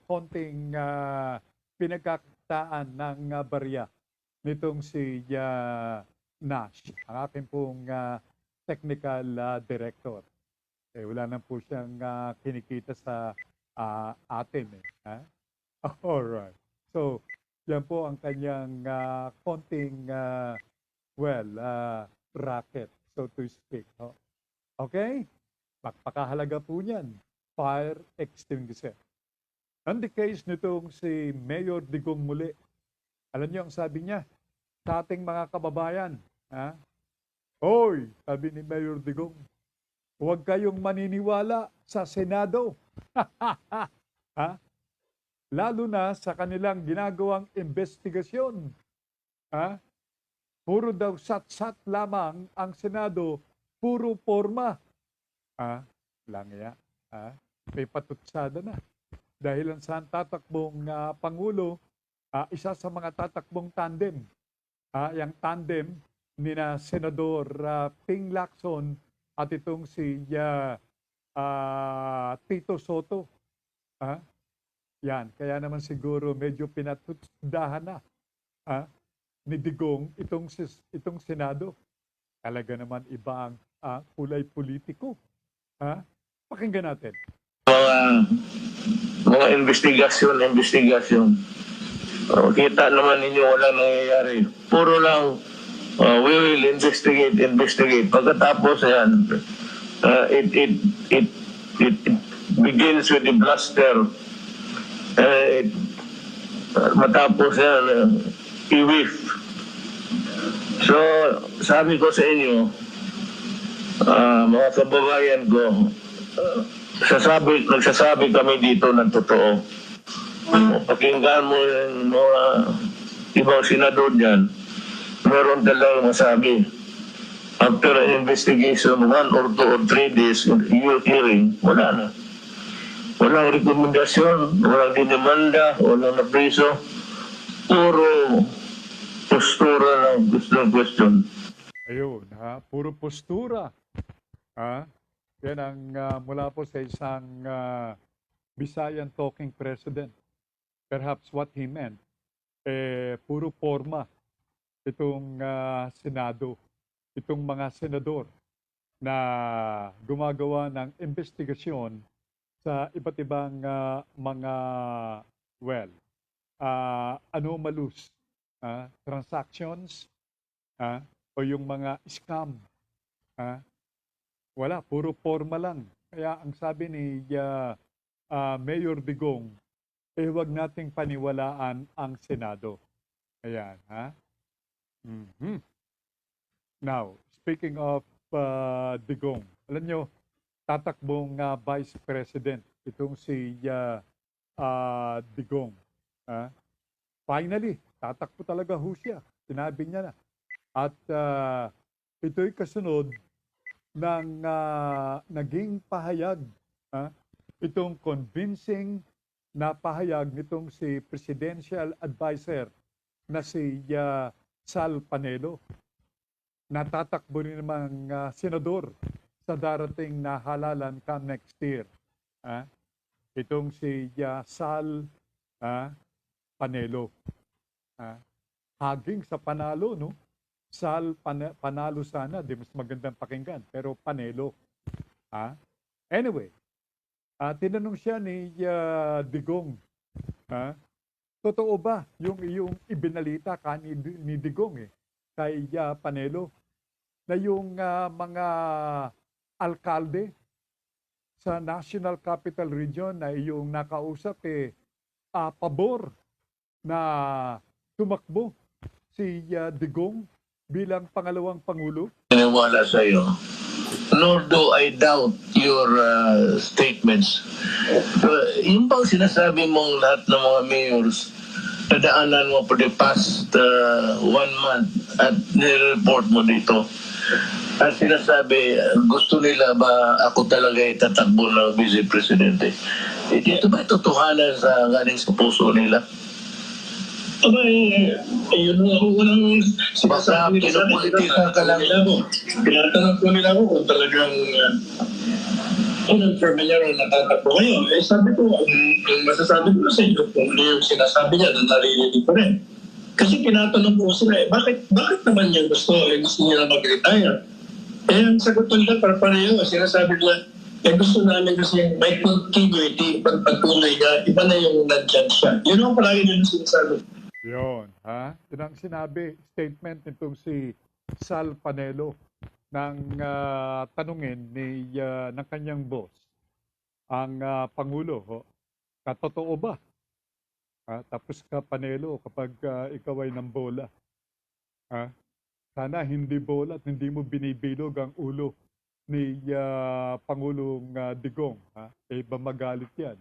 konting pinagkakitaan ng barya nitong si Nash, ang aking pong technical director. Wala na po siyang kinikita sa atin. Alright. So, yan po ang kanyang konting, racket, so to speak. Okay? Pakahalaga po niyan, fire extinguisher. And the case nitong si Mayor Digong muli, alam niyo ang sabi niya, sa ating mga kababayan, Hoy, sabi ni Mayor Digong, huwag kayong maniniwala sa Senado. Lalo na sa kanilang ginagawang investigasyon. Puro daw sat-sat lamang ang Senado, puro forma. Langya. May patutsada na. Dahil ang saan tatakbong Pangulo, isa sa mga tatakbong tandem. Yung tandem ni na Senador Ping Lacson at itong si Tito Soto. Yan, kaya naman siguro medyo pinatutdahan na ni Digong itong Senado. Talaga naman iba ang kulay politiko. Pakinggan natin. Mga investigasyon. Kita naman ninyo walang nangyayari. Puro lang, we will investigate. Pagkatapos yan, begins with the bluster. Eh, matapos yan, i-whiff. So, sabi ko sa inyo, mga kababayan ko, nagsasabi kami dito ng totoo. Pakinggan mo yung mga ibang senador dyan, meron talagang masabi. After an investigation, 1 or 2 or 3 days, your hearing, wala na. Walang rekomendasyon, walang dinimanda, walang napriso. Puro postura ng question. Ayun, ha? Puro postura. Ha? Yan ang mula po sa isang Visayan talking president. Perhaps what he meant, puro forma itong Senado, itong mga senador na gumagawa ng investigasyon sa iba't ibang mga, well, anomalous transactions o yung mga scam. Wala, puro forma lang. Kaya ang sabi ni Mayor Digong, wag nating paniwalaan ang Senado. Ayan, ha? Mm-hmm. Now, speaking of Digong, alam nyo, tatakbong Vice President itong si Digong. Finally, tatakbo talaga ho siya. Sinabi niya na. At ito'y kasunod ng naging pahayag, itong convincing na pahayag nitong si Presidential Advisor na si Sal Panelo. Natatakbo rin namang senador sa darating na halalan come next year. Itong si Sal Panelo. Haging sa panalo, no? Sal Panalo sana, di mas magandang pakinggan, pero Panelo. Anyway, tinanong siya ni Digong, totoo ba yung iyong ibinalita ni Digong kay Panelo na yung mga alkalde sa National Capital Region na iyong nakausap pabor na tumakbo si Digong bilang pangalawang pangulo? Naniwala sa iyo. Nor do I doubt your statements. Yung bang sinasabi mong lahat ng mga mayors, nadaanan mo for the past 1 month at nire-report mo dito. At sinasabi, gusto nila ba ako talaga itatakbo ng Vice Presidente? Ito ba totohanan sa galing sa puso nila? Yun nga ako walang sinasabi nila sa pinupolitika ka lang. Tinatanong ko nila ako kung talagang confirm niya rin natatakbo ngayon. Sabi ko, yung masasabi ko sa inyo kung ano yung sinasabi niya na narinig ko rin. Kasi tinatanong ko sila, bakit naman niya gusto niya na mag-retire? Ang sagot nila pareho, sinasabi nila, gusto namin kasi may continuity, pagpatuloy niya, iba na yung nandyan siya. Yun ang palagi nila sinasabi. Yun, yun ang sinabi, statement nitong si Sal Panelo nang tanungin ng kanyang boss, ang Pangulo, katotoo ba? Tapos ka Panelo kapag ikaw ay ng bola. Sana hindi bola at hindi mo binibilog ang ulo ni Pangulong Digong. Iba magalit yan.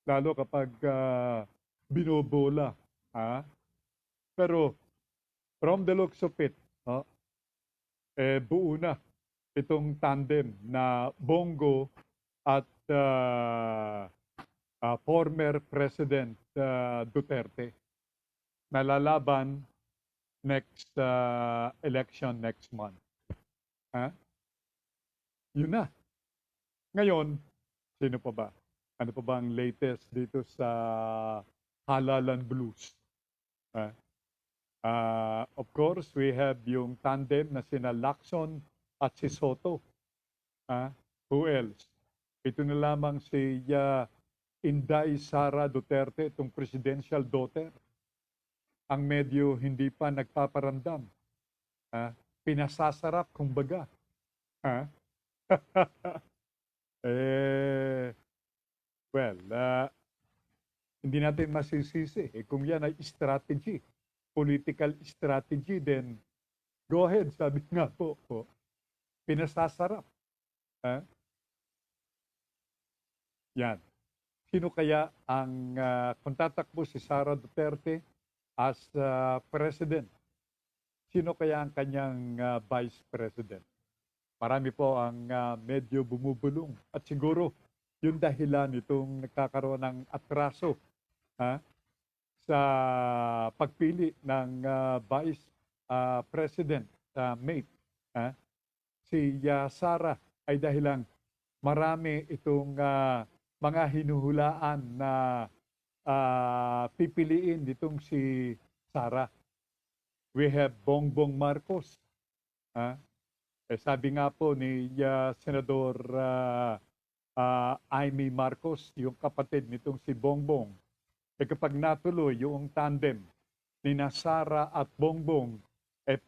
Lalo kapag binobola. Pero from the looks of it, buo na itong tandem na Bongo at former President Duterte na lalaban next election next month. Yun na. Ngayon, sino pa ba? Ano pa ba ang latest dito sa Halalan Blues? Of course, we have yung tandem na sina Lacson at si Soto. Who else? Ito na lamang si Inday Sara Duterte, itong presidential daughter. Ang medyo hindi pa nagpaparamdam. Pinasasarap, kumbaga. Well, hindi natin masisisi. Kung yan ay strategy, political strategy, then go ahead, sabi nga po, pinasasarap. Yan. Sino kaya ang kung tatakbo si Sara Duterte as president? Sino kaya ang kanyang vice president? Marami po ang medyo bumubulong at siguro yung dahilan itong nagkakaroon ng atraso sa pagpili ng vice president mate. Si Sara ay dahilan marami itong mga hinuhulaan na pipiliin ditong si Sara. We have Bongbong Marcos. Sabi nga po ni Senador Amy Marcos, yung kapatid nitong si Bongbong, kapag natuloy yung tandem ni Sara at Bongbong,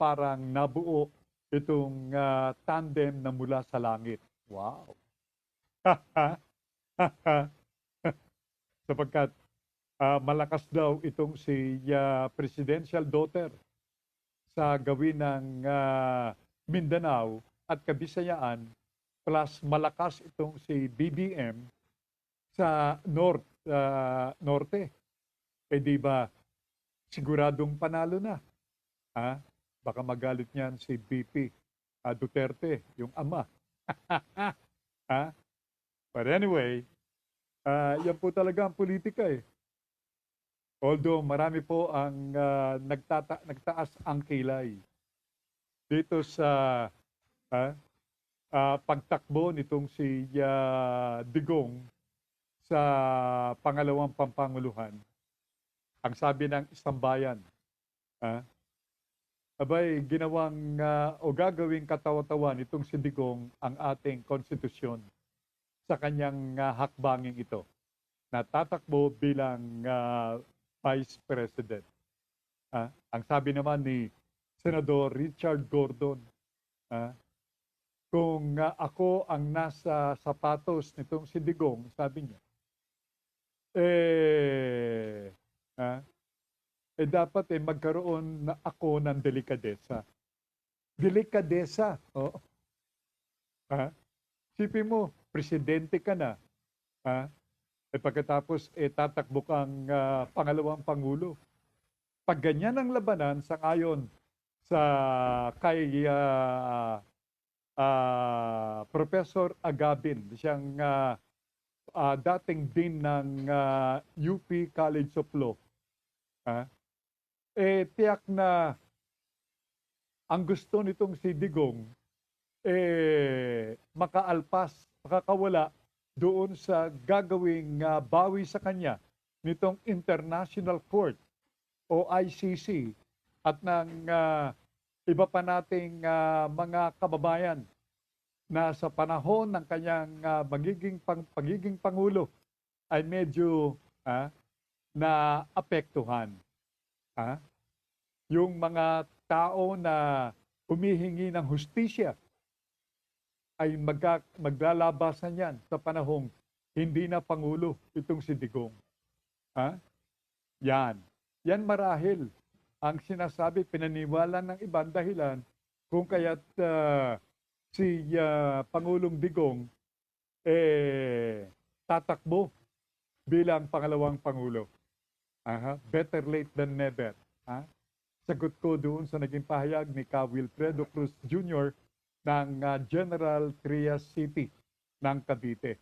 parang nabuo itong tandem na mula sa langit. Wow! Sapagkat malakas daw itong si presidential daughter sa gawin ng Mindanao at Kabisayaan, plus malakas itong si BBM sa norte. Di ba siguradong panalo na? Baka magalit niyan si BP Duterte, yung ama. But anyway, yan po talaga ang politika eh. Although marami po ang nagtaas ang kilay dito sa pagtakbo nitong si Digong sa pangalawang pampanguluhan. Ang sabi ng isang bayan, abay ginawang o gagawing katawa-tawa nitong si Digong ang ating konstitusyon sa kanyang hakbanging ito na tatakbo bilang Vice President. Ang sabi naman ni Senador Richard Gordon, kung ako ang nasa sapatos nitong si Digong, sabi niya, dapat magkaroon na ako ng delikadesa. Delikadesa, sipin mo, presidente ka na, pagkatapos tatakbo kang pangalawang pangulo. Pag ganyan ang labanan, sangayon sa kay Professor Agabin, siyang dating dean ng UP College of Law, tiyak na ang gusto nitong si Digong makakawala doon sa gagawing bawi sa kanya nitong International Court o ICC at ng iba pa nating mga kababayan na sa panahon ng kanyang pagiging pangulo ay medyo na apektuhan. Yung mga tao na humihingi ng hustisya ay maglalabasan yan sa panahong hindi na pangulo itong si Digong. Yan marahil ang sinasabi, pinaniwala ng ibang dahilan kung kaya't si Pangulong Digong tatakbo bilang pangalawang pangulo. Better late than never. Sagot ko doon sa naging pahayag ni Ka Wilfredo Cruz Jr. ng General Trias City ng Cavite.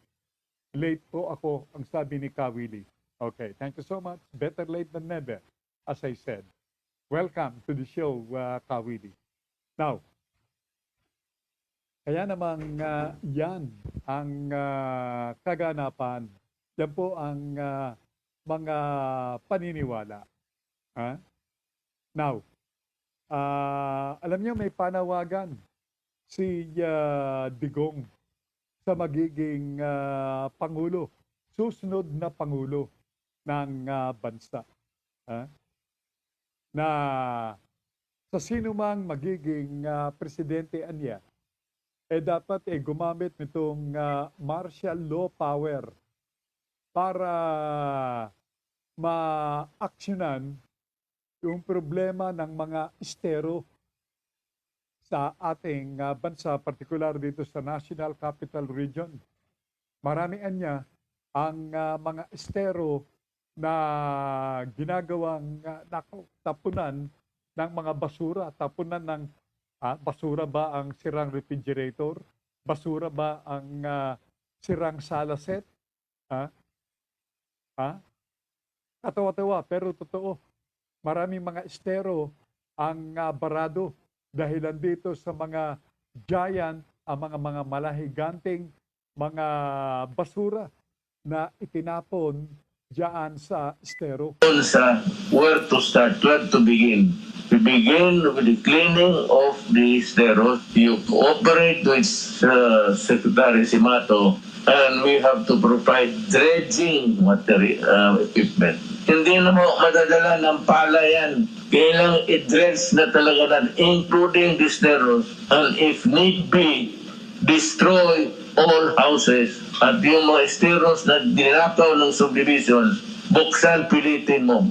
Late po ako, ang sabi ni Ka Willie. Okay, thank you so much. Better late than never, as I said. Welcome to the show, Ka Willie. Now, kaya namang yan ang kaganapan. Yan po ang mga paniniwala. Now, alam niyo may panawagan si Digong sa magiging pangulo, susunod na pangulo ng bansa. Na sa sino mang magiging presidente anya, dapat gumamit nitong martial law power para ma-aksyonan yung problema ng mga estero sa ating bansa, partikular dito sa National Capital Region. Maramihan niya ang mga estero na ginagawang tapunan ng mga basura, tapunan ng basura ba ang sirang refrigerator, basura ba ang sirang sala set, ha? Ha? Katawa-tawa pero totoo. Maraming mga estero ang barado dahilan dito sa mga giant, mga malahiganting mga basura na itinapon diyan sa estero. Sa where to start, where to begin. We begin with the cleaning of the steros. You cooperate with Secretary Simato, and we have to provide dredging equipment. Hindi na mo madadala ng pala yan. Kailang i-dredge na talaga na, including the steros, and if need be, destroy all houses. At yung mga steros na dinakaw ng subdivision, buksan, pilitin mo.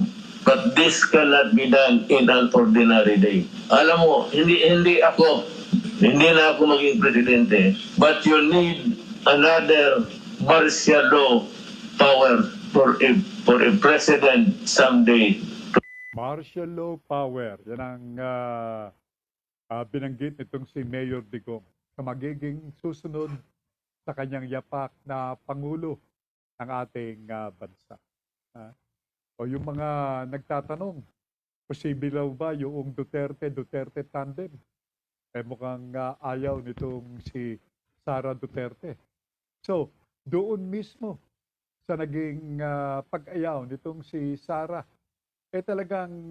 But this cannot be done in an ordinary day. Alam mo, hindi na ako maging presidente. But you need another martial law power for a president someday. Martial law power. Yan ang binanggit nitong si Mayor Digong na magiging susunod sa kanyang yapak na Pangulo ng ating bansa. O yung mga nagtatanong, posible daw ba yung Duterte tandem? Mukhang ayaw nitong si Sara Duterte. So, doon mismo sa naging pag-ayaw nitong si Sara, talagang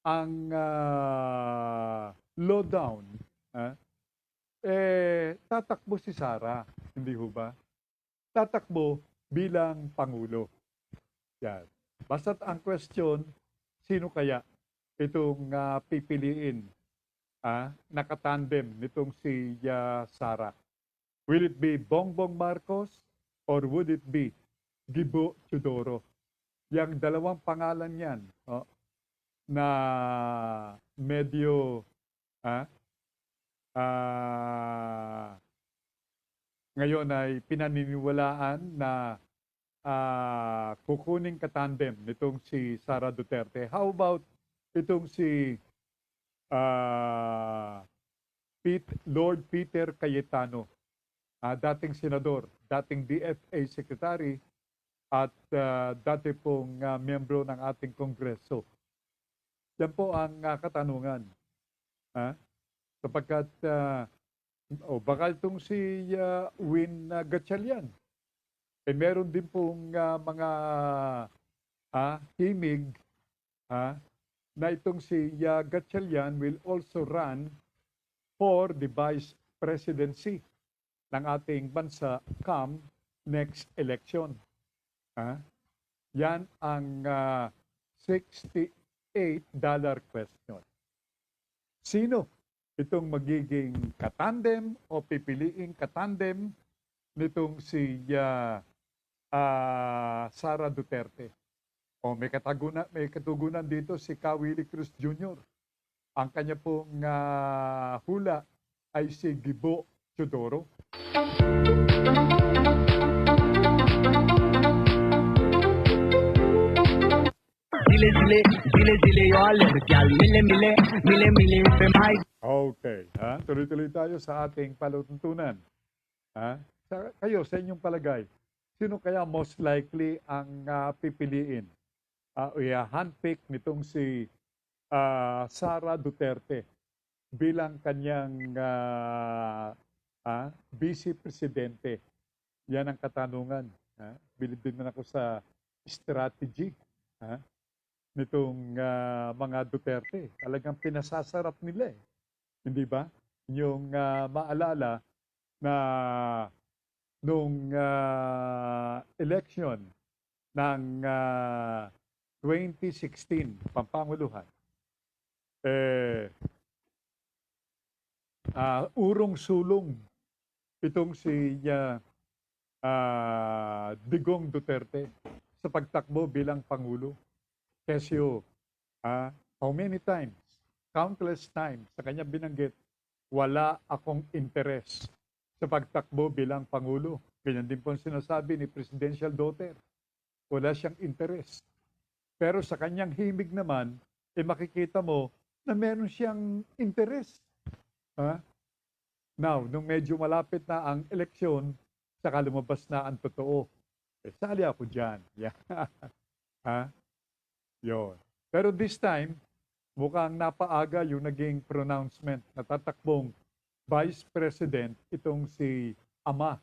ang lowdown, tatakbo si Sara, hindi ho ba? Tatakbo bilang Pangulo. Yan. Basta't ang question, sino kaya itong pipiliin nakatandem nitong si Sara? Will it be Bongbong Marcos or would it be Gibo Teodoro? Yang dalawang pangalan yan na medyo ngayon ay pinaniniwalaan na kukuning katandem nitong si Sara Duterte. How about itong si Lord Peter Cayetano, dating senador, dating DFA secretary, at dati pong miyembro ng ating kongreso. Yan po ang katanungan. Sapagkat bakal itong si Win Gatchalian. Meron din pong mga himig na itong si Gatchalian will also run for the vice presidency ng ating bansa come next election. Yan ang $68 question. Sino itong magiging katandem o pipiliing katandem nitong si Sara Duterte? O may katugunan dito si Willie Cruz Jr. Ang kanya pong hula ay si Gibo Teodoro. Dile, yo alergyal. Mile, femay. Okay, tuloy-tuloy tayo sa ating palutuntunan. Kayo, sa inyong palagay, sino kaya most likely ang pipiliin? Handpick nitong si Sara Duterte bilang kanyang vice presidente. Yan ang katanungan. Bilib din man ako sa strategy nitong mga Duterte. Talagang pinasasarap nila eh. Hindi ba? Yung maalala na nung election ng 2016, pampanguluhan, urong sulong itong si Digong Duterte sa pagtakbo bilang Pangulo. Kesyo, how many times, countless times, sa kanya binanggit, wala akong interes sa pagtakbo bilang Pangulo. Ganyan din po ang sinasabi ni Presidential Daughter. Wala siyang interes. Pero sa kanyang himig naman, makikita mo na meron siyang interes. Now, nung medyo malapit na ang eleksyon, saka lumabas na ang totoo. Sali ako dyan. Yeah. Yun. Pero this time, mukhang napaaga yung naging pronouncement na tatakbong Vice President itong si Ama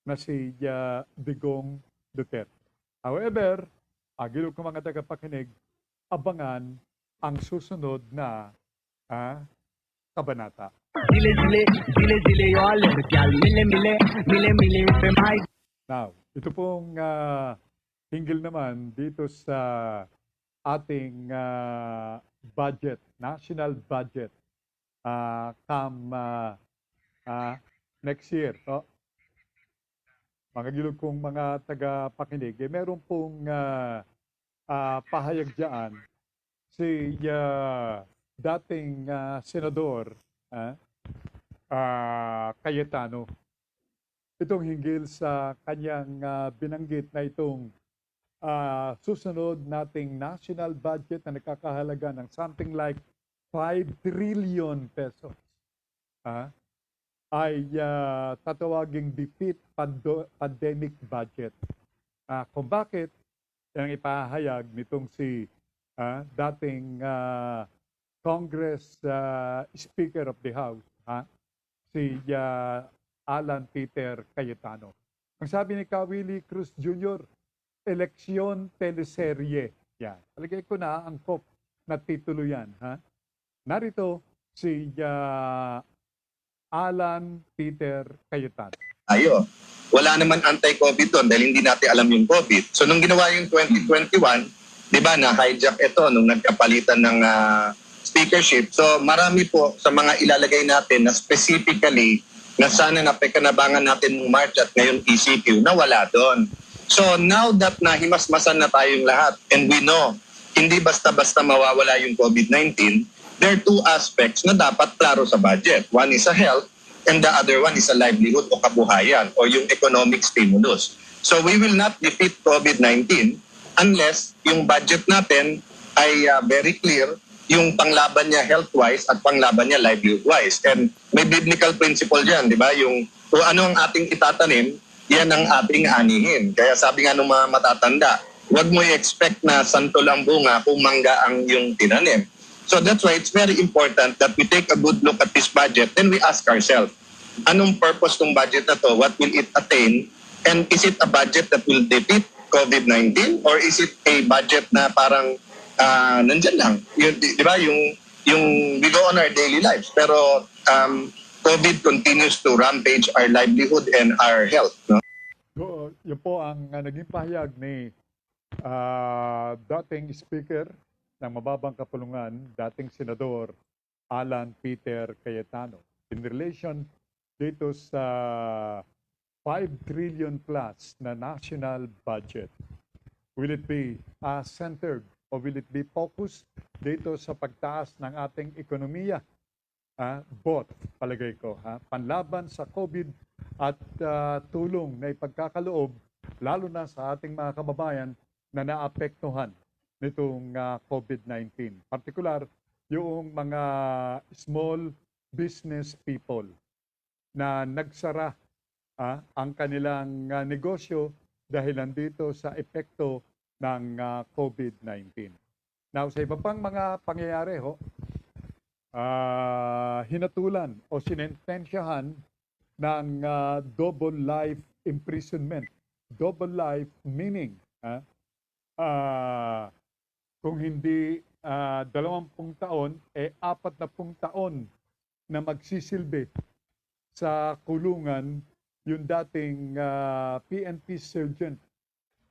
na si Digong Duterte. However, agilo ko mga tagapakinig, abangan ang susunod na kabanata. Dile dile dile dile yo alergyal mile mile mile mile pe mai. Now, ito pong hinggil naman dito sa ating budget, national budget, come next year. No? Mga gilog kong mga taga-pakinig, meron pong pahayag dyan si dating senador Cayetano. Itong hinggil sa kanyang binanggit na itong susunod nating national budget na nakakahalaga ng something like 5 trillion pesos ay tatawaging defeat pandemic budget. Kung bakit yung ipahayag nitong si dating Congress Speaker of the House, si Alan Peter Cayetano. Ang sabi ni Kawili Cruz Jr., eleksyon teleserye. Yan. Talagay ko na ang angkop na titulo yan. Narito si Alan Peter Cayetano. Wala naman anti-COVID doon dahil hindi natin alam yung COVID. So nung ginawa yung 2021, di ba, na-hijack ito nung nagkapalitan ng speakership. So marami po sa mga ilalagay natin na specifically na sana napekanabangan natin ng March at ngayon ECQ na wala doon. So now that nahimasmasan na tayong lahat and we know hindi basta-basta mawawala yung COVID-19, there are two aspects na dapat klaro sa budget. One is a health and the other one is a livelihood o kabuhayan o yung economic stimulus. So we will not defeat COVID-19 unless yung budget natin ay very clear yung panglaban niya health-wise at panglaban niya livelihood-wise. And may biblical principle dyan, di ba? Yung kung ano ang ating itatanim, yan ang ating anihin. Kaya sabi nga ng mga matatanda, huwag mo i-expect na santol ang bunga kung mangga ang yung tinanim. So that's why it's very important that we take a good look at this budget and we ask ourselves, anong purpose ng budget na to? What will it attain? And is it a budget that will defeat COVID-19? Or is it a budget na parang nandyan lang? Di ba? Yung we go on our daily lives. Pero COVID continues to rampage our livelihood and our health. No? So, yun po ang naging pahayag ni dating Speaker ng Mababang Kapulungan, dating Senador Alan Peter Cayetano. In relation dito sa 5 trillion plus na national budget, will it be centered o will it be focused dito sa pagtaas ng ating ekonomiya? Both, palagay ko. Panlaban sa COVID at tulong na ipagkakaloob, lalo na sa ating mga kababayan na naapektuhan nitong COVID-19. Partikular, yung mga small business people na nagsara ang kanilang negosyo dahil nandito sa epekto ng COVID-19. Now, sa iba pang mga pangyayari, hinatulan o sinentensyahan ng double life imprisonment. Double life meaning, kung hindi 20 taon, 40 taon na magsisilbi sa kulungan yung dating PNP sergeant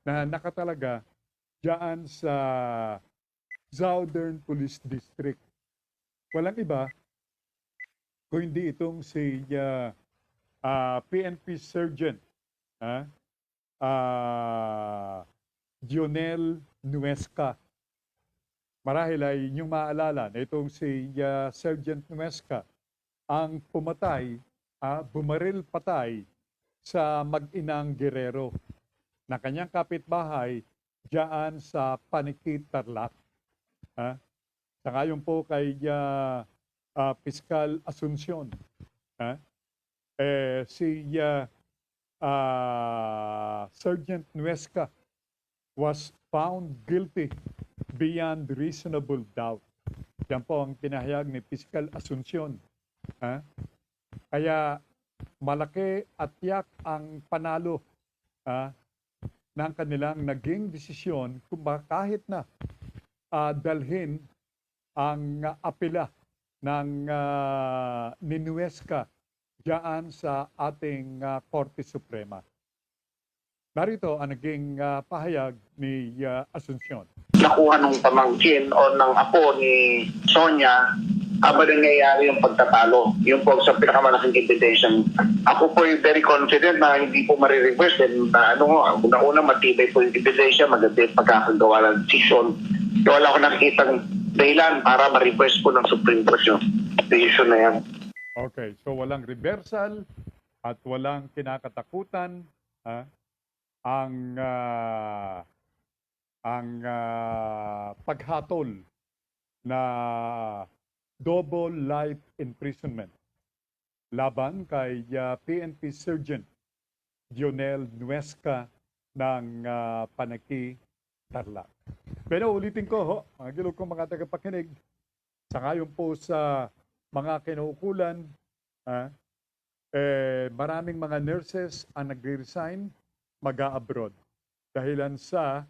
na nakatalaga diyan sa Southern Police District. Walang iba kung hindi itong si PNP sergeant Dionel Nuesca. Marahil ay inyong maalala na itong si Sergeant Nuesca ang pumatay, bumaril patay sa mag-inang Guerrero na kanyang kapitbahay diyan sa Paniquit, Tarlac. Sa ngayon po kay Piskal Asuncion. Si Sergeant Nuesca was found guilty beyond reasonable doubt. Yan po ang pinahayag ni Piskal Asuncion. Kaya malaki at tiyak ang panalo ng kanilang naging desisyon kung kahit na dalhin ang apela ng ni Nuesca diyan sa ating Korte Suprema. Narito ang naging pahayag ni Asuncion. Nakuha ng pamangkin o ng apo ni Sonia habang nangyayari yung pagtatalo. Yung po sa pinakamalaking invitation. Ako po ay very confident na hindi po marireverse. Una-una matibay po yung invitation, maganda yung pagkakagawa ng decision. Kaya wala ko nakikitang dahilan para ma-reverse po ng Supreme Court yung decision na yan. Okay, so walang reversal at walang kinakatakutan ang paghatol na double life imprisonment laban kay PNP Sergeant Dionel Nuesca ng Paniquit, Tarlac. Pero ulitin ko ho, mga gilog kong mga tagapakinig, sa ngayon po sa mga kinukulan, maraming mga nurses ang nagre-resign, mag-a-abroad. Dahilan sa,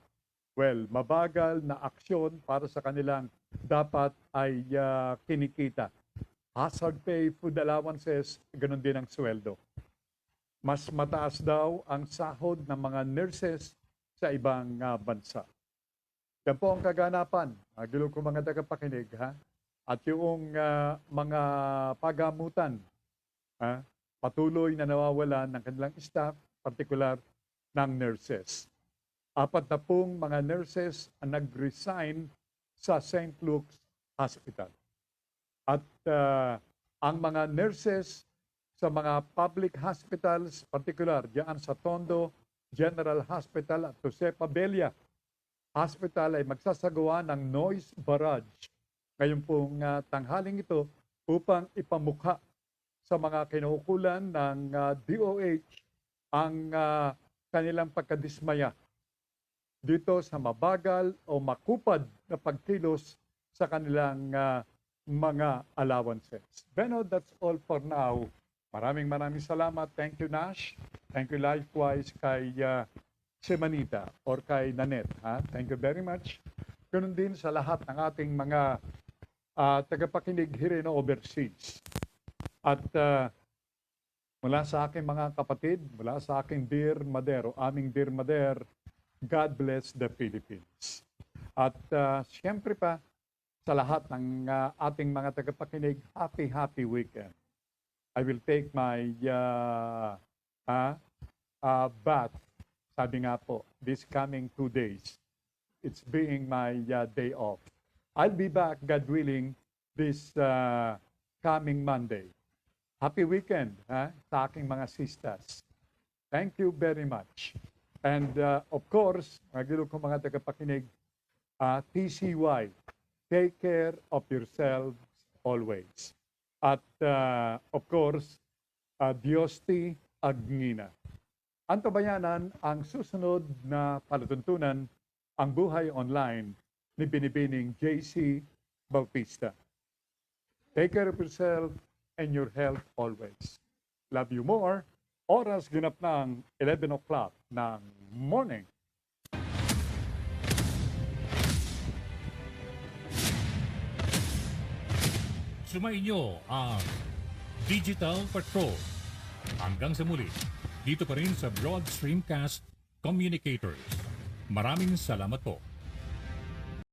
mabagal na aksyon para sa kanilang dapat ay kinikita. Hazard pay, food allowances, ganun din ang sweldo. Mas mataas daw ang sahod ng mga nurses sa ibang bansa. Yan po ang kaganapan. Gilog ko mga tagapakinig, At yung mga pagamutan, patuloy na nawawalan ng kanilang staff, partikular ng nurses. 40 mga nurses ang nag-resign sa St. Luke's Hospital. At ang mga nurses sa mga public hospitals, partikular diyan sa Tondo General Hospital at Josefa Belia Hospital ay magsasagawa ng noise barrage ngayon pong tanghaling ito upang ipamukha sa mga kinukulan ng DOH ang kanilang pagkadismaya dito sa mabagal o makupad na pagkilos sa kanilang mga allowances. Beno, that's all for now. Maraming salamat. Thank you, Nash. Thank you likewise kay Semanita or kay Nanette. Thank you very much. Ganun din sa lahat ng ating mga tagapakinig here in overseas. At mula sa aking mga kapatid, mula sa aking dear Madero, aming dear Mader, God bless the Philippines. At siyempre pa, sa lahat ng ating mga tagapakinig, happy weekend. I will take my bath, sabi nga po, this coming 2 days. It's being my day off. I'll be back, God willing, this coming Monday. Happy weekend sa aking mga sisters. Thank you very much. And of course, magilo ko mga tagapakinig, TCY, take care of yourselves always. At of course, Diyos ti Agnina. Antabayanan ang susunod na palatuntunan, ang buhay online ni Binibining JC Bautista. Take care of yourself and your health always. Love you more. Oras ginap ng 11 o'clock ng morning. Sumainyo ang Digital Patrol. Hanggang sa muli, dito pa rin sa Broad Streamcast Communicators. Maraming salamat po.